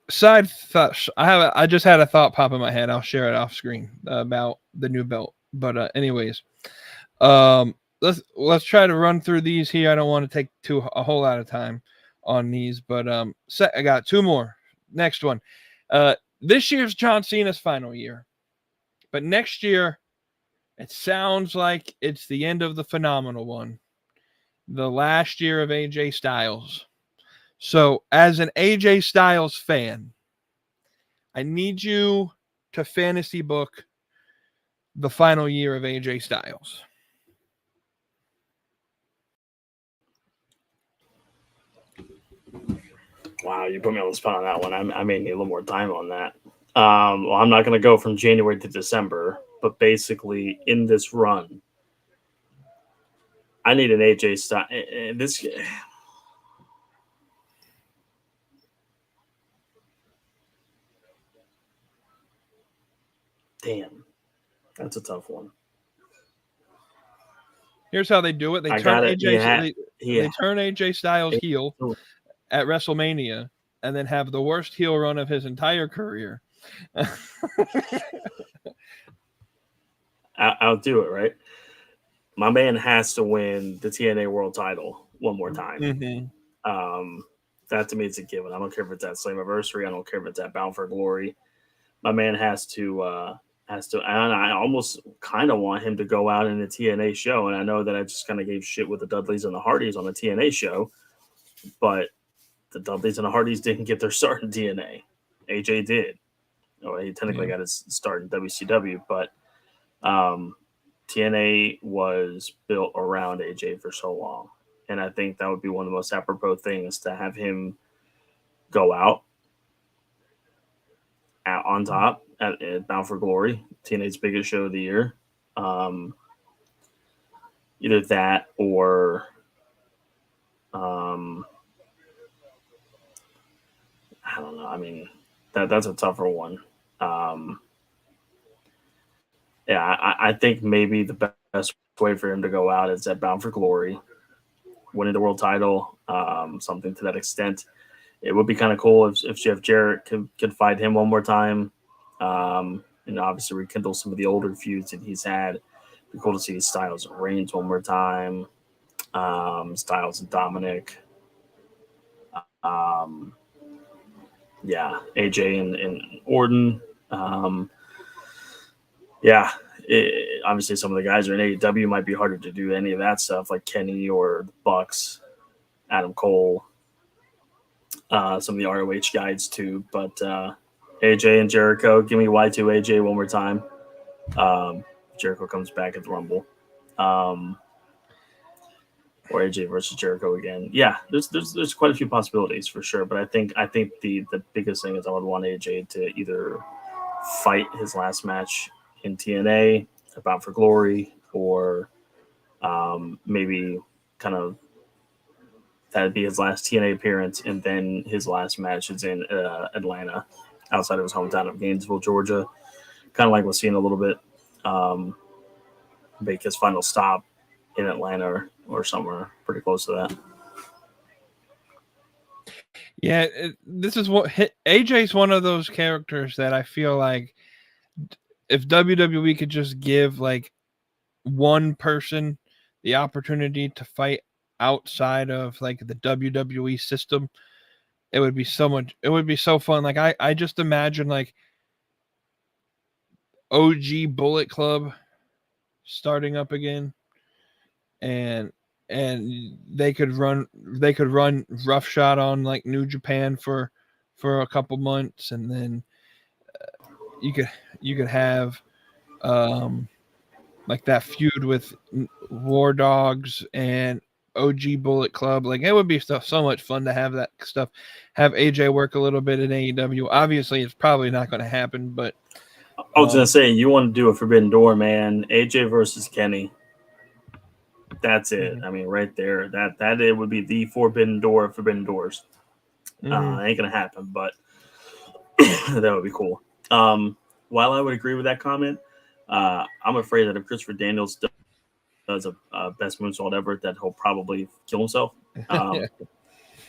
Side thought. I just had a thought pop in my head. I'll share it off screen about the new belt. But anyways, let's try to run through these here. I don't want to take a whole lot of time on these, but I got two more. Next one. This year's John Cena's final year, but next year it sounds like it's the end of the phenomenal one, the last year of AJ Styles. So, as an AJ Styles fan, I need you to fantasy book the final year of AJ Styles. Wow, you put me on the spot on that one. I may need a little more time on that. Well, I'm not going to go from January to December, but basically in this run, I need an AJ Styles. This. Damn, that's a tough one. Here's how they do it: they turn AJ Styles heel at WrestleMania, and then have the worst heel run of his entire career. I'll do it, right? My man has to win the TNA World Title one more time. Mm-hmm. That to me is a given. I don't care if it's at Slammiversary. I don't care if it's at Bound for Glory. My man has to, and I almost kind of want him to go out in a TNA show. And I know that I just kind of gave shit with the Dudleys and the Hardys on the TNA show, but the Dudleys and the Hardys didn't get their start in TNA. AJ did. He technically got his start in WCW, but TNA was built around AJ for so long. And I think that would be one of the most apropos things to have him go out on top at Bound for Glory, TNA's biggest show of the year. Either that or I don't know. I mean, that's a tougher one. I think maybe the best way for him to go out is at Bound for Glory, winning the world title, something to that extent. It would be kind of cool if Jeff Jarrett could fight him one more time. Obviously rekindle some of the older feuds that he's had. It'd be cool to see Styles and Reigns one more time. Styles and Dominic. AJ and Orton. Obviously some of the guys are in AEW. Might be harder to do any of that stuff, like Kenny or the Bucks, Adam Cole, some of the ROH guys too. But AJ and Jericho, give me Y2 AJ one more time. Jericho comes back at the Rumble, or AJ versus Jericho again. Yeah, there's quite a few possibilities for sure. But I think the biggest thing is I would want AJ to either fight his last match in TNA, Bound for Glory, or maybe kind of that'd be his last TNA appearance, and then his last match is in Atlanta, outside of his hometown of Gainesville, Georgia. Kind of like we're seeing a little bit. Make his final stop in Atlanta or somewhere pretty close to that. Yeah, this is what AJ's one of those characters that I feel like if WWE could just give like one person the opportunity to fight outside of like the WWE system, it would be so fun. Like I just imagine like OG Bullet Club starting up again, and they could run roughshod on like New Japan for a couple months, and then you could have like that feud with War Dogs and OG Bullet Club. Like it would be so much fun to have that stuff. Have AJ work a little bit in AEW. Obviously, it's probably not going to happen, but I was gonna say you want to do a Forbidden Door, man. AJ versus Kenny. That's it. Mhm. I mean, right there. That it would be the Forbidden Door of Forbidden Doors. Ain't gonna happen, but that would be cool. While I would agree with that comment, I'm afraid that if Christopher Daniels does a best moonsault ever, that he'll probably kill himself.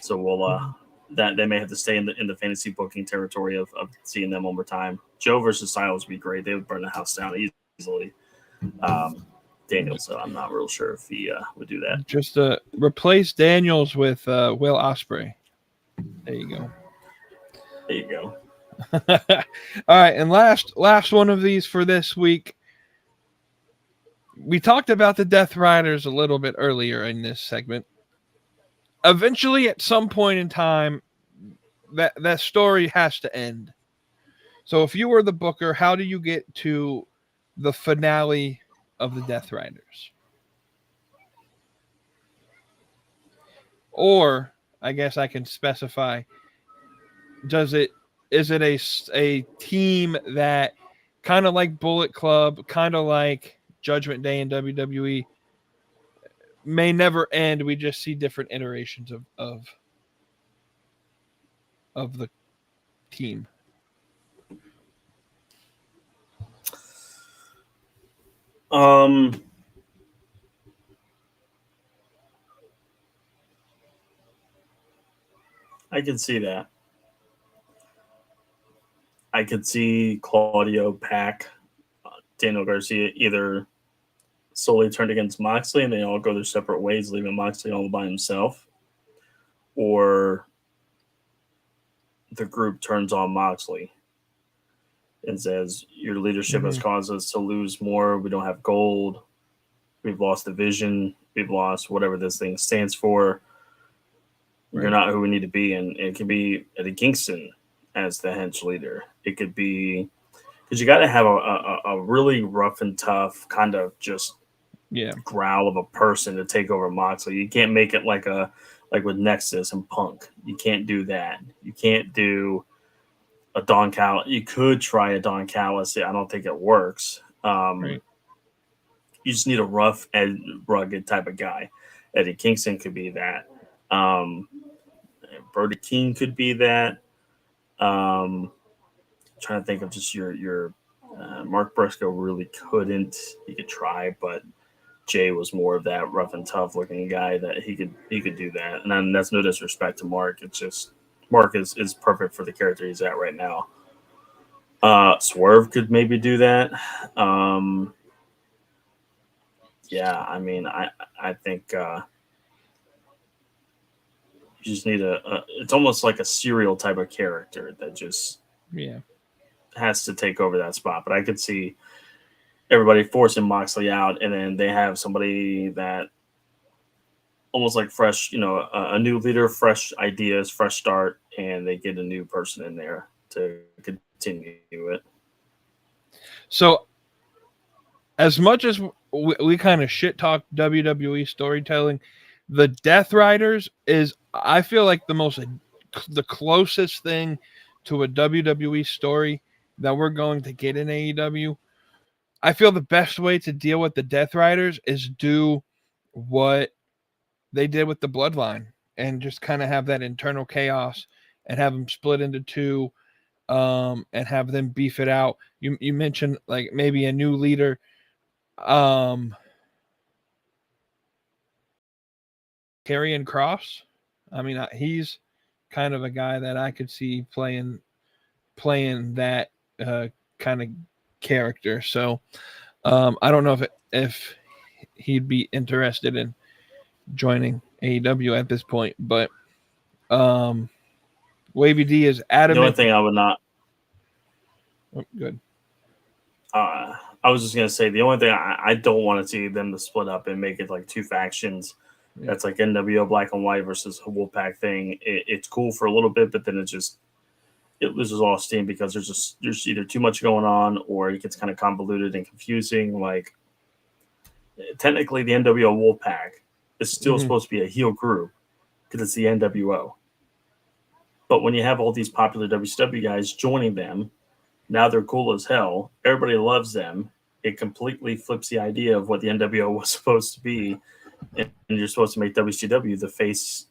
So we'll that they may have to stay in the fantasy booking territory of seeing them one more time. Joe versus Styles would be great. They would burn the house down easily. Daniels, so I'm not real sure if he would do that. Just replace Daniels with Will Ospreay. There you go. There you go. All right, and last one of these for this week. We talked about the Death Riders a little bit earlier in this segment. Eventually, at some point in time, that story has to end. So if you were the booker, how do you get to the finale of the Death Riders? Or I guess I can specify, is it a team that kind of like Bullet Club, kind of like Judgment Day in WWE, may never end? We just see different iterations of the team. I can see that. I could see Claudio, Pac, Daniel Garcia either solely turned against Moxley and they all go their separate ways, leaving Moxley all by himself, or the group turns on Moxley and says, your leadership has caused us to lose more. We don't have gold. We've lost the vision. We've lost whatever this thing stands for. Right. You're not who we need to be. And it could be Eddie Kingston as the hench leader. It could be, because you got to have a really rough and tough kind of just growl of a person to take over Moxley. You can't make it like with Nexus and Punk. You can't do that. You can't do a Don Callis. You could try a Don Callis. I don't think it works. Right. You just need a rough and rugged type of guy. Eddie Kingston could be that. Brody King could be that. Trying to think of just your Mark Briscoe really couldn't. He could try, but Jay was more of that rough and tough looking guy that he could do that. And then that's no disrespect to Mark. It's just Mark is perfect for the character he's at right now. Swerve could maybe do that. Yeah, I mean, I think you just need it's almost like a serial type of character that just has to take over that spot. But I could see everybody forcing Moxley out, and then they have somebody that almost like fresh, a new leader, fresh ideas, fresh start, and they get a new person in there to continue it. So as much as we kind of shit talk WWE storytelling, the Death Riders is, I feel like, the closest thing to a WWE story that we're going to get in AEW. I feel the best way to deal with the Death Riders is do what they did with the Bloodline and just kind of have that internal chaos and have them split into two, and have them beef it out. You mentioned like maybe a new leader. Karrion Kross. I mean, he's kind of a guy that I could see playing that kind of character. So I don't know if he'd be interested in joining AEW at this point, but Wavy D is adamant. The only thing I would not. Oh, good. I was just gonna say the only thing I don't want to see them to split up and make it like two factions. Yeah. That's like NWO Black and White versus a Wolfpack thing. It's cool for a little bit, but then it loses all steam because there's either too much going on or it gets kind of convoluted and confusing. Like technically the NWO Wolfpack is still supposed to be a heel group because it's the NWO. But when you have all these popular WCW guys joining them, now they're cool as hell. Everybody loves them. It completely flips the idea of what the NWO was supposed to be. And you're supposed to make WCW the face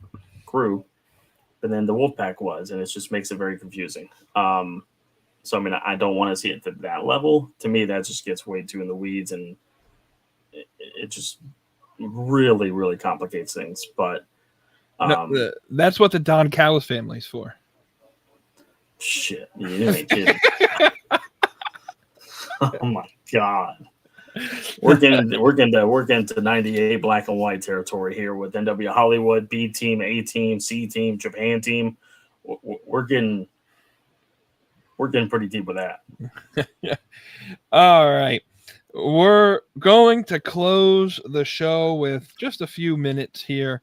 group, but then the Wolfpack was, and it just makes it very confusing. So, I mean, I don't want to see it to that level. To me, that just gets way too in the weeds, and it just really, really complicates things. But that's what the Don Callis family's for. Shit, you ain't kidding. Oh my god, we're getting to 98 black and white territory here with NW Hollywood, B team, A team, C team, Japan team. We're getting pretty deep with that. All right. We're going to close the show with just a few minutes here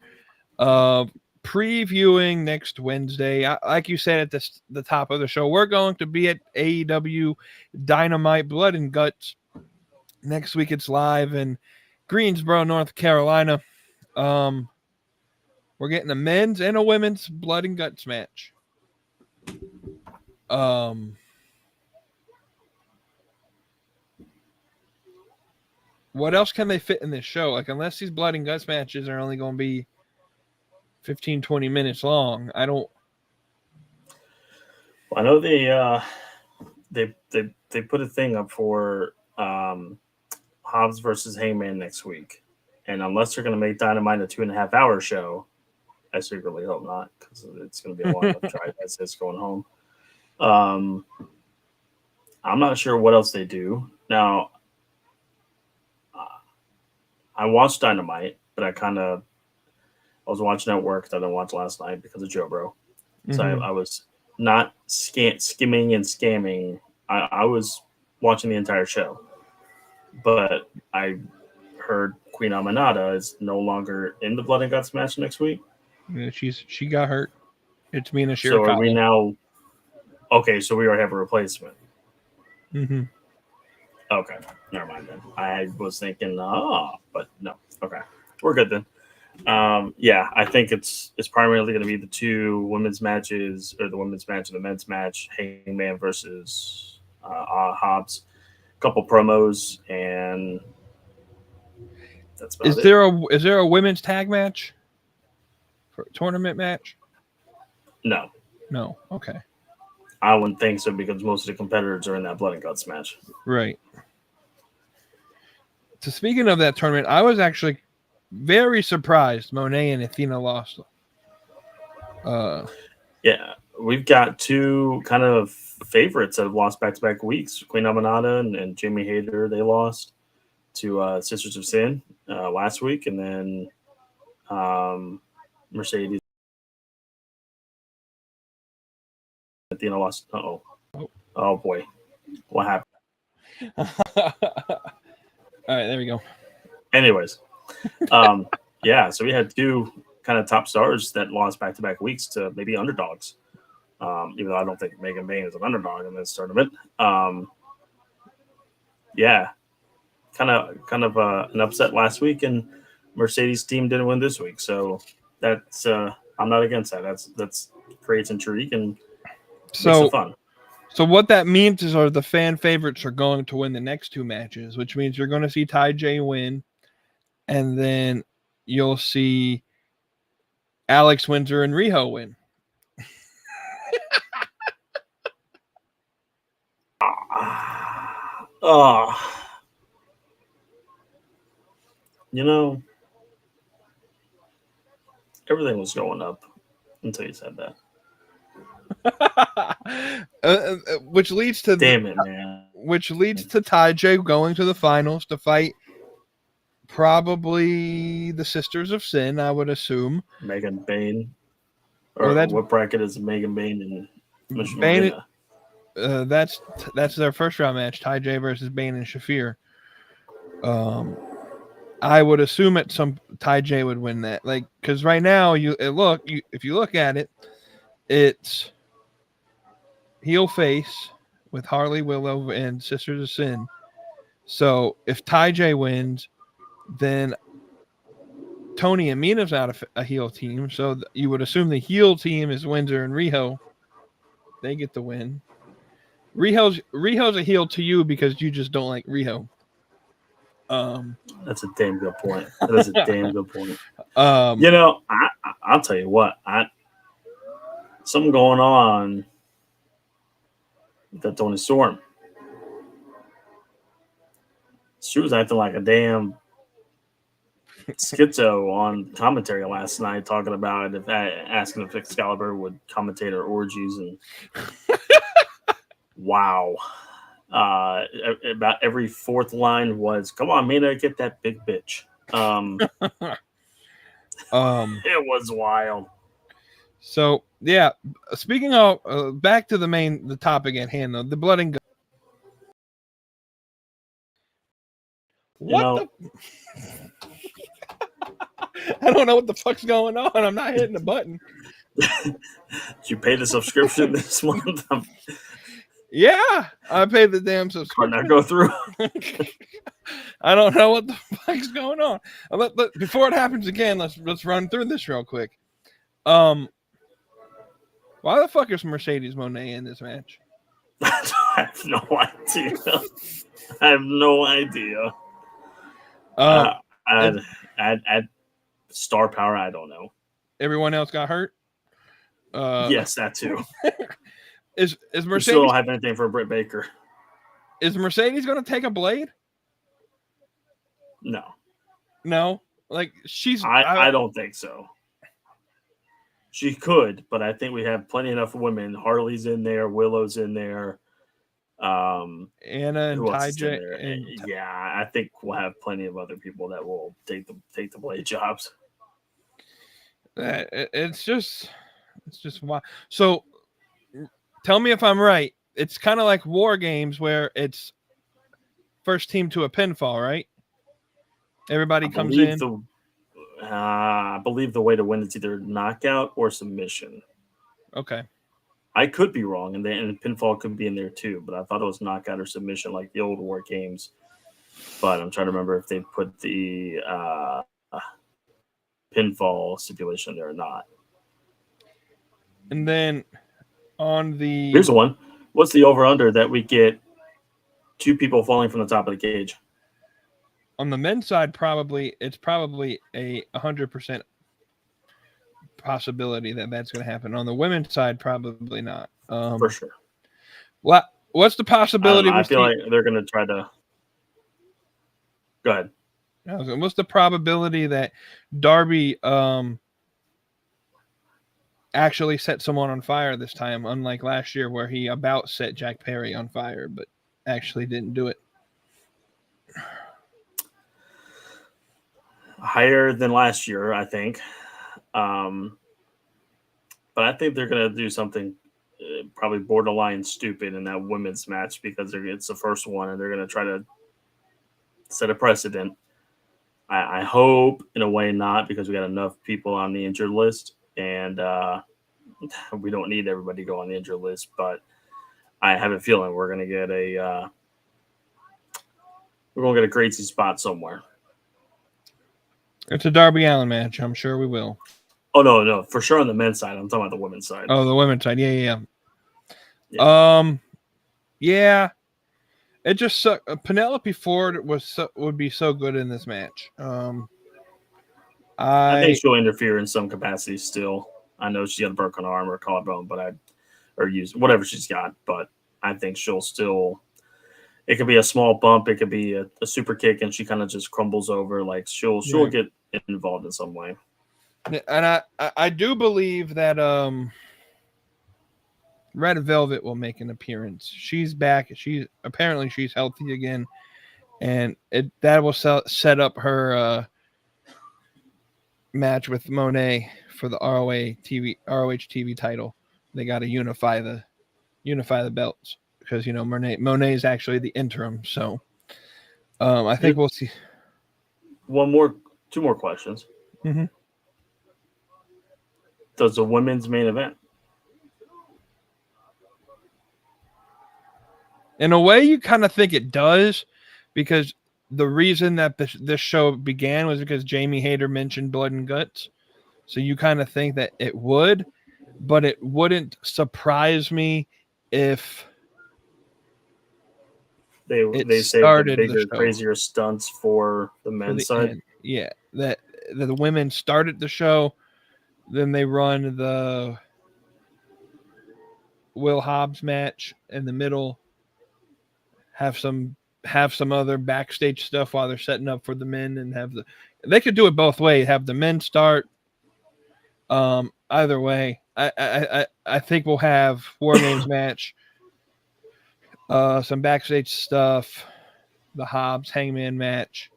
of previewing next Wednesday. Like you said at the top of the show, we're going to be at AEW Dynamite Blood and Guts. Next week it's live in Greensboro, North Carolina. We're getting a men's and a women's Blood and Guts match. What else can they fit in this show? Like, unless these Blood and Guts matches are only going to be 15, 20 minutes long, I don't. Well, I know they put a thing up for Hobbs versus Hangman next week, and unless they're going to make Dynamite a 2.5 hour show, I secretly hope not, because it's going to be a long enough drive as it's going home. I'm not sure what else they do now. I watched Dynamite, but I was watching at work that I didn't watch last night because of Joe Bro. So I was not skimming and scamming. I was watching the entire show. But I heard Queen Aminata is no longer in the Blood and Guts match next week. Yeah, she got hurt. It's Mina Shirakawa. So are we now? Okay, so we already have a replacement. Mm-hmm. Okay, never mind then. I was thinking, but no. Okay, we're good then. Yeah, I think it's primarily going to be the two women's matches, or the women's match and the men's match. Hangman versus Hobbs. A couple promos, and that's about it. Is there a women's tag match for a tournament match? No. Okay. I wouldn't think so, because most of the competitors are in that Blood and Guts match. Right. So speaking of that tournament, I was actually very surprised Monet and Athena lost. Yeah, we've got two kind of favorites that have lost back-to-back weeks. Queen Aminata and Jamie Hayter, they lost to Sisters of Sin last week, and then Mercedes Athena lost. Oh boy, what happened? All right, there we go. Anyways, yeah, so we had two kind of top stars that lost back-to-back weeks to maybe underdogs. Even though I don't think Megan Bayne is an underdog in this tournament. Yeah, kind of an upset last week, and Mercedes' team didn't win this week. So that's I'm not against that. That's creates intrigue and makes it fun. So what that means is the fan favorites are going to win the next two matches, which means you're going to see Ty J win, and then you'll see Alex Windsor and Riho win. You know, everything was going up until you said that. Which leads to Which leads to Ty J going to the finals to fight probably the Sisters of Sin, I would assume. Megan Bayne. Or what bracket is Megan Bayne and Bayne? That's their first round match. Ty J versus Bayne and Shafir. I would assume Ty J would win that. Like, because right now if you look at it, it's heel face with Harley Willow and Sisters of Sin. So if Ty J wins, Then Tony and Mina's not a heel team, so you would assume the heel team is Windsor and Riho. They get the win. Riho's a heel to you because you just don't like Riho. That's a damn good point. That is a damn good point. I'll tell you what. Something going on with that Tony Storm. She was acting like a damn schizo on commentary last night, talking about asking if Excalibur would commentate her orgies, and wow. About every fourth line was, "Come on, Mina, get that big bitch." It was wild. So yeah, speaking of back to the topic at hand, though, the blood and guts. What the? I don't know what the fuck's going on. I'm not hitting the button. Did you pay the subscription this month? Yeah, I paid the damn subscription. Not go through. I don't know what the fuck's going on. Before it happens again, let's run through this real quick. Why the fuck is Mercedes Moné in this match? I have no idea. I have no idea. Add star power. I don't know. Everyone else got hurt. Yes, that too. Is Mercedes? We still don't have anything for Britt Baker. Is Mercedes going to take a blade? No. Like she's. I don't think so. She could, but I think we have plenty enough women. Harley's in there. Willow's in there. Anna and Tyja. Yeah, I think we'll have plenty of other people that will take the blade jobs. It's just wild. So tell me if I'm right. It's kind of like War Games where it's first team to a pinfall, right? Everybody comes in. I believe the way to win is either knockout or submission. Okay. I could be wrong, and pinfall could be in there too, but I thought it was knockout or submission like the old War Games. But I'm trying to remember if they put the pinfall stipulation there or not. And then on the... Here's the one. What's the over-under that we get 2 people falling from the top of the cage? On the men's side, it's probably a 100% possibility that's going to happen. On the women's side, probably not. For sure. What's the possibility? I feel like they're going to try to. Go ahead. What's the probability that Darby actually set someone on fire this time, unlike last year where he about set Jack Perry on fire, but actually didn't do it? Higher than last year, I think. But I think they're going to do something probably borderline stupid in that women's match because it's the first one and they're going to try to set a precedent. I hope in a way not, because we got enough people on the injured list and we don't need everybody to go on the injured list, but I have a feeling we're going to get a crazy spot somewhere. It's a Darby Allin match. I'm sure we will. Oh, no. For sure on the men's side. I'm talking about the women's side. Oh, the women's side. Yeah. Yeah. It just sucked. Penelope Ford would be so good in this match. I think she'll interfere in some capacity still. I know she's got a broken arm or collarbone, or use whatever she's got, but I think she'll still... It could be a small bump. It could be a super kick, and she kind of just crumbles over. Like she'll get involved in some way. And I do believe that Red Velvet will make an appearance. She's back. She's healthy again, and that will set up her match with Monet for the ROH TV title. They got to unify the belts. Because Monet is actually the interim, so I think we'll see. 2 more questions. Mm-hmm. Does the women's main event? In a way, you kind of think it does, because the reason that this show began was because Jamie Hayter mentioned blood and guts. So you kind of think that it would, but it wouldn't surprise me if They saved the bigger, crazier stunts for the men's side. End. Yeah, that the women started the show, then they run the Will Hobbs match in the middle, have some other backstage stuff while they're setting up for the men, and they could do it both ways. Have the men start. Either way, I think we'll have War Games match, some backstage stuff, the Hobbs Hangman match,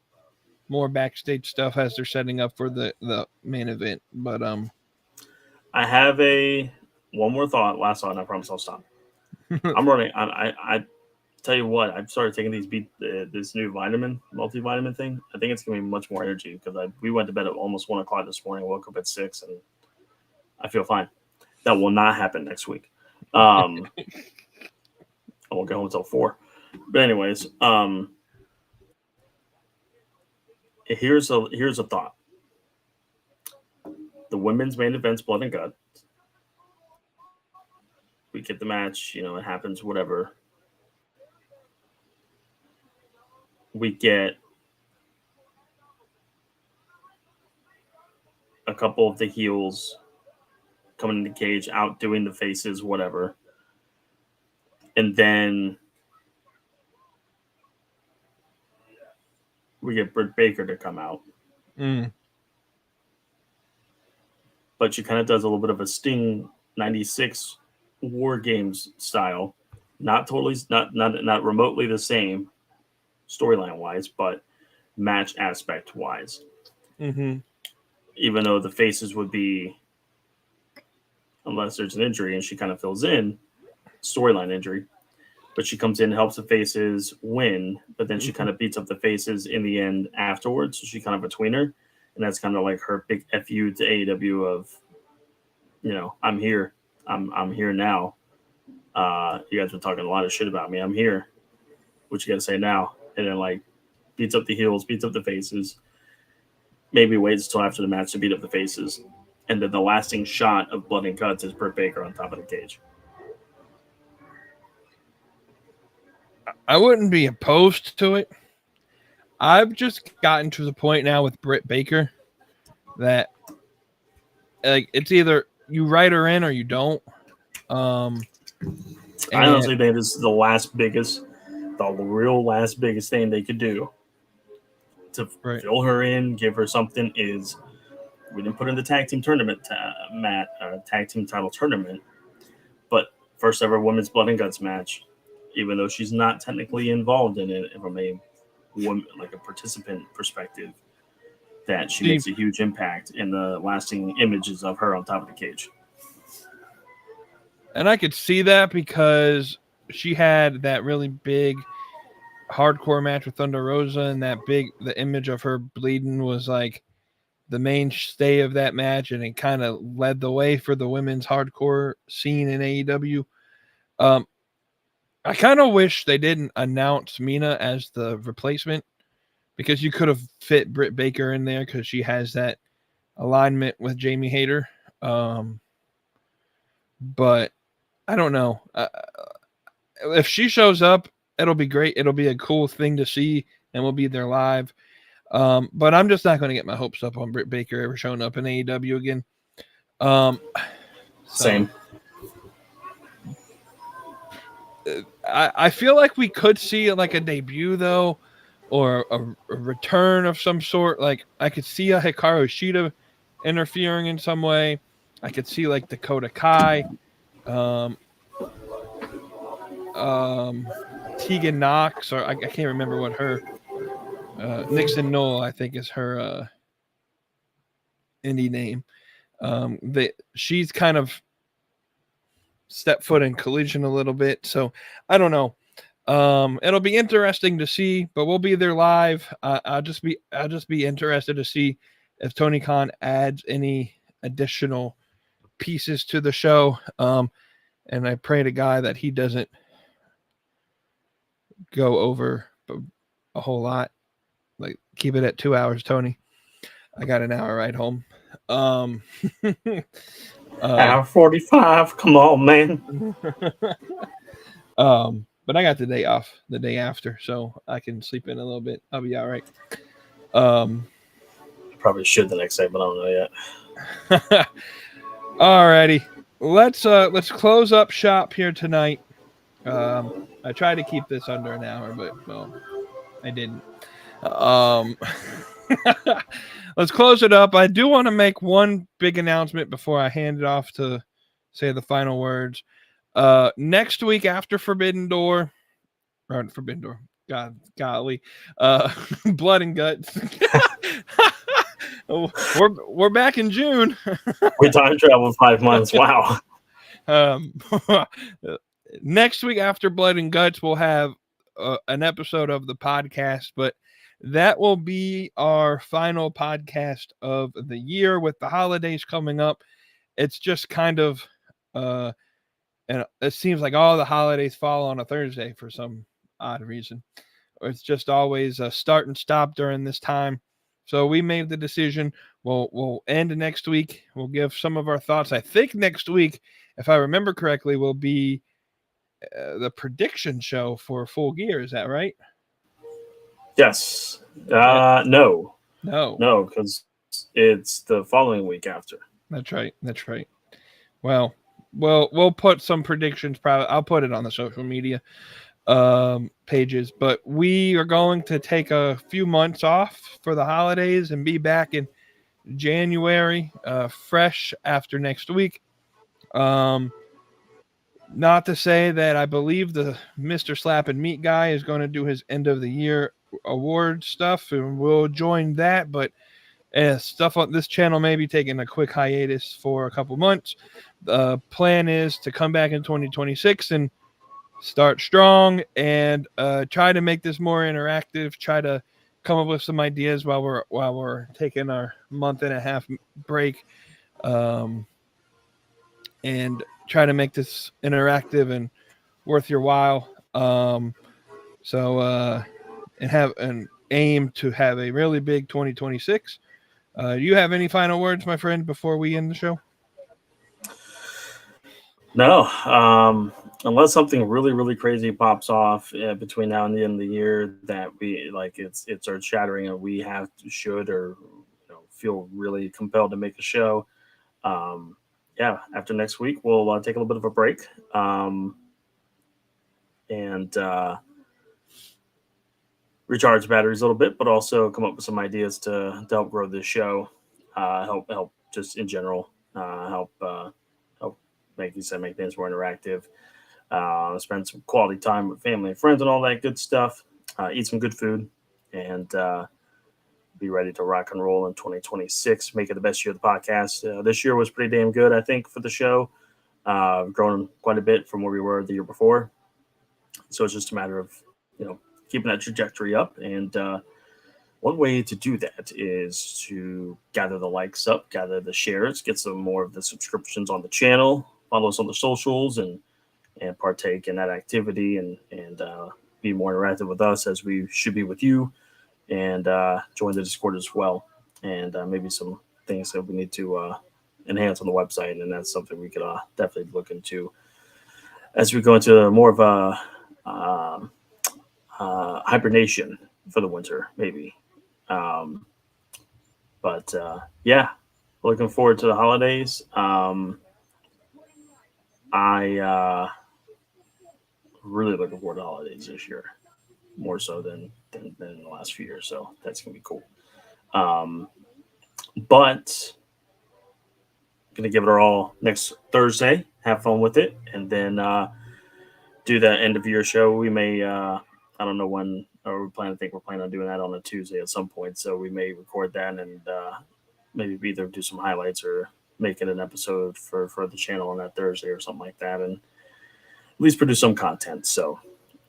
more backstage stuff as they're setting up for the main event. But I have one more thought, last thought, and I promise I'll stop. I'm running. I tell you what, I've started taking this new multivitamin thing. I think it's giving me much more energy because we went to bed at almost 1 o'clock this morning. Woke up at 6, and I feel fine. That will not happen next week. I won't get home until 4. But anyways, here's a thought. The women's main event's blood and guts. We get the match, it happens, whatever. We get a couple of the heels coming in the cage, outdoing the faces, whatever. And then we get Britt Baker to come out. But she kind of does a little bit of a Sting 96 War Games style. Not remotely the same storyline wise, but match aspect wise. Mm-hmm. Even though the faces would be, unless there's an injury and she kind of fills in, storyline injury. But she comes in, helps the faces win, but then she kind of beats up the faces in the end afterwards. So she kind of a tweener. And that's kind of like her big FU to AEW of, I'm here. I'm here now. You guys been talking a lot of shit about me. I'm here. What you got to say now? And then beats up the heels, beats up the faces. Maybe waits until after the match to beat up the faces. And then the lasting shot of blood and guts is Britt Baker on top of the cage. I wouldn't be opposed to it. I've just gotten to the point now with Britt Baker that it's either you write her in or you don't. I honestly think this is the real last biggest thing they could do to fill her in, give her something. Is we didn't put her in the tag team tournament, tag team title tournament, but first ever women's blood and guts match. Even though she's not technically involved in it from a participant perspective, that she makes a huge impact in the lasting images of her on top of the cage. And I could see that because she had that really big hardcore match with Thunder Rosa, and the image of her bleeding was like the mainstay of that match, and it kind of led the way for the women's hardcore scene in AEW. I kind of wish they didn't announce Mina as the replacement, because you could have fit Britt Baker in there because she has that alignment with Jamie Hayter. But I don't know. If she shows up, it'll be great. It'll be a cool thing to see, and we'll be there live. But I'm just not going to get my hopes up on Britt Baker ever showing up in AEW again. Same. I feel like we could see a debut though, or a return of some sort. Like I could see a Hikaru Shida interfering in some way. I could see Dakota Kai, Tegan Knox, or I can't remember what her Nixon Knoll I think is her indie name. She's kind of step foot in Collision a little bit, so I don't know. It'll be interesting to see, but we'll be there live. I'll just be interested to see if Tony Khan adds any additional pieces to the show. And I pray to God that he doesn't go over a whole lot. Like, keep it at 2 hours, Tony. I got an hour ride home. Hour 45. Come on, man. But I got the day off the day after, so I can sleep in a little bit. I'll be all right. Probably should the next day, but I don't know yet. Alrighty. Let's close up shop here tonight. I tried to keep this under an hour, but well, I didn't. Let's close it up. I do want to make one big announcement before I hand it off to say the final words. Next week after Forbidden Door, golly, Blood and Guts. we're back in June. We time traveled 5 months. Wow. Next week after Blood and Guts, we'll have an episode of the podcast, but that will be our final podcast of the year with the holidays coming up. It's just kind of, and it seems like all the holidays fall on a Thursday for some odd reason. It's just always a start and stop during this time. So we made the decision. We'll end next week. We'll give some of our thoughts. I think next week, if I remember correctly, will be the prediction show for Full Gear. Is that right? Yes. No, because it's the following week after. That's right. Well, we'll put some predictions. Probably I'll put it on the social media pages. But we are going to take a few months off for the holidays and be back in January, fresh after next week. Not to say that I believe the Mr. Slap and Meat guy is going to do his end of the year award stuff, and we'll join that. But stuff on this channel may be taking a quick hiatus for a couple months. The plan is to come back in 2026 and start strong and try to make this more interactive. Try to come up with some ideas while we're taking our month and a half break, and try to make this interactive and worth your while. And have an aim to have a really big 2026. Do you have any final words, my friend, before we end the show? No, unless something really, really crazy pops off between now and the end of the year that we like, it's earth shattering, and we should or feel really compelled to make a show. After next week, we'll take a little bit of a break, and recharge batteries a little bit, but also come up with some ideas to help grow this show, help just in general, help make things more interactive, spend some quality time with family and friends and all that good stuff, eat some good food, and be ready to rock and roll in 2026. Make it the best year of the podcast. This year was pretty damn good, I think, for the show. Grown quite a bit from where we were the year before. So it's just a matter of, keeping that trajectory up. And one way to do that is to gather the likes up, gather the shares, get some more of the subscriptions on the channel, follow us on the socials, and partake in that activity and be more interactive with us as we should be with you. And join the Discord as well, and maybe some things that we need to enhance on the website, and that's something we could definitely look into as we go into more of a hibernation for the winter, maybe. Looking forward to the holidays. I really looking forward to the holidays this year, more so than in the last few years. So that's going to be cool. But going to give it our all next Thursday. Have fun with it. And then do that end of year show. We may, I don't know when, or we're planning on doing that on a Tuesday at some point. So we may record that and maybe either do some highlights or make it an episode for the channel on that Thursday or something like that. And at least produce some content. So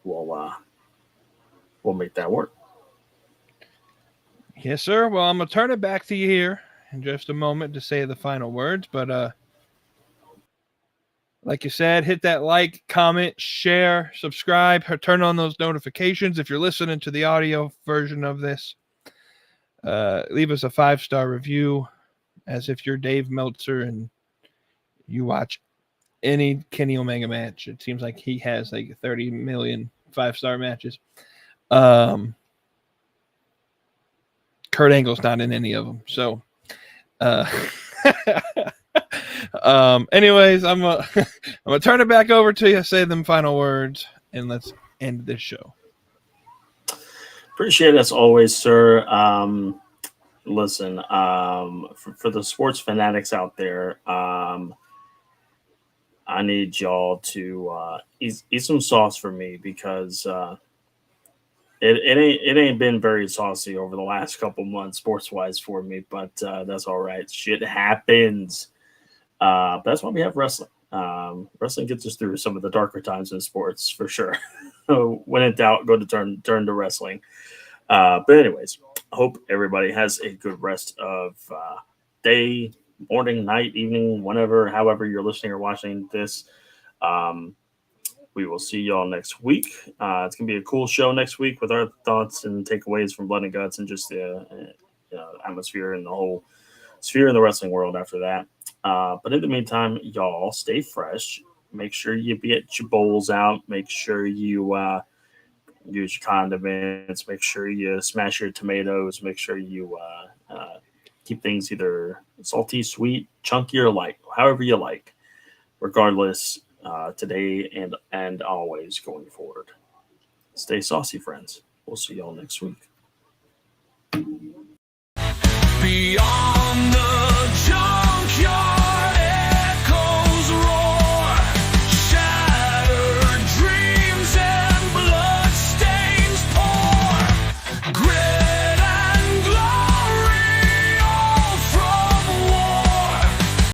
we'll make that work. Yes, sir. Well, I'm going to turn it back to you here in just a moment to say the final words. But like you said, hit that like, comment, share, subscribe, or turn on those notifications if you're listening to the audio version of this. Leave us a 5-star review as if you're Dave Meltzer and you watch any Kenny Omega match. It seems like he has like 30 million 5-star matches. Kurt Angle's not in any of them. So, anyways, I'm gonna turn it back over to you. Say them final words, and let's end this show. Appreciate it as always, sir. Listen, for the sports fanatics out there, I need y'all to eat some sauce for me because it ain't been very saucy over the last couple months sports wise for me, but that's all right. Shit happens. But that's why we have wrestling. Wrestling gets us through some of the darker times in sports for sure. When in doubt, go to turn to wrestling. But anyways, I hope everybody has a good rest of day, morning, night, evening, whenever, however you're listening or watching this. We will see y'all next week. It's going to be a cool show next week with our thoughts and takeaways from Blood and Guts and just the atmosphere and the whole sphere in the wrestling world after that. But in the meantime, y'all stay fresh. Make sure you get your bowls out. Make sure you use your condiments. Make sure you smash your tomatoes. Make sure you keep things either salty, sweet, chunky, or light, however you like. Regardless, today and always going forward. Stay saucy, friends. We'll see y'all next week. Beyond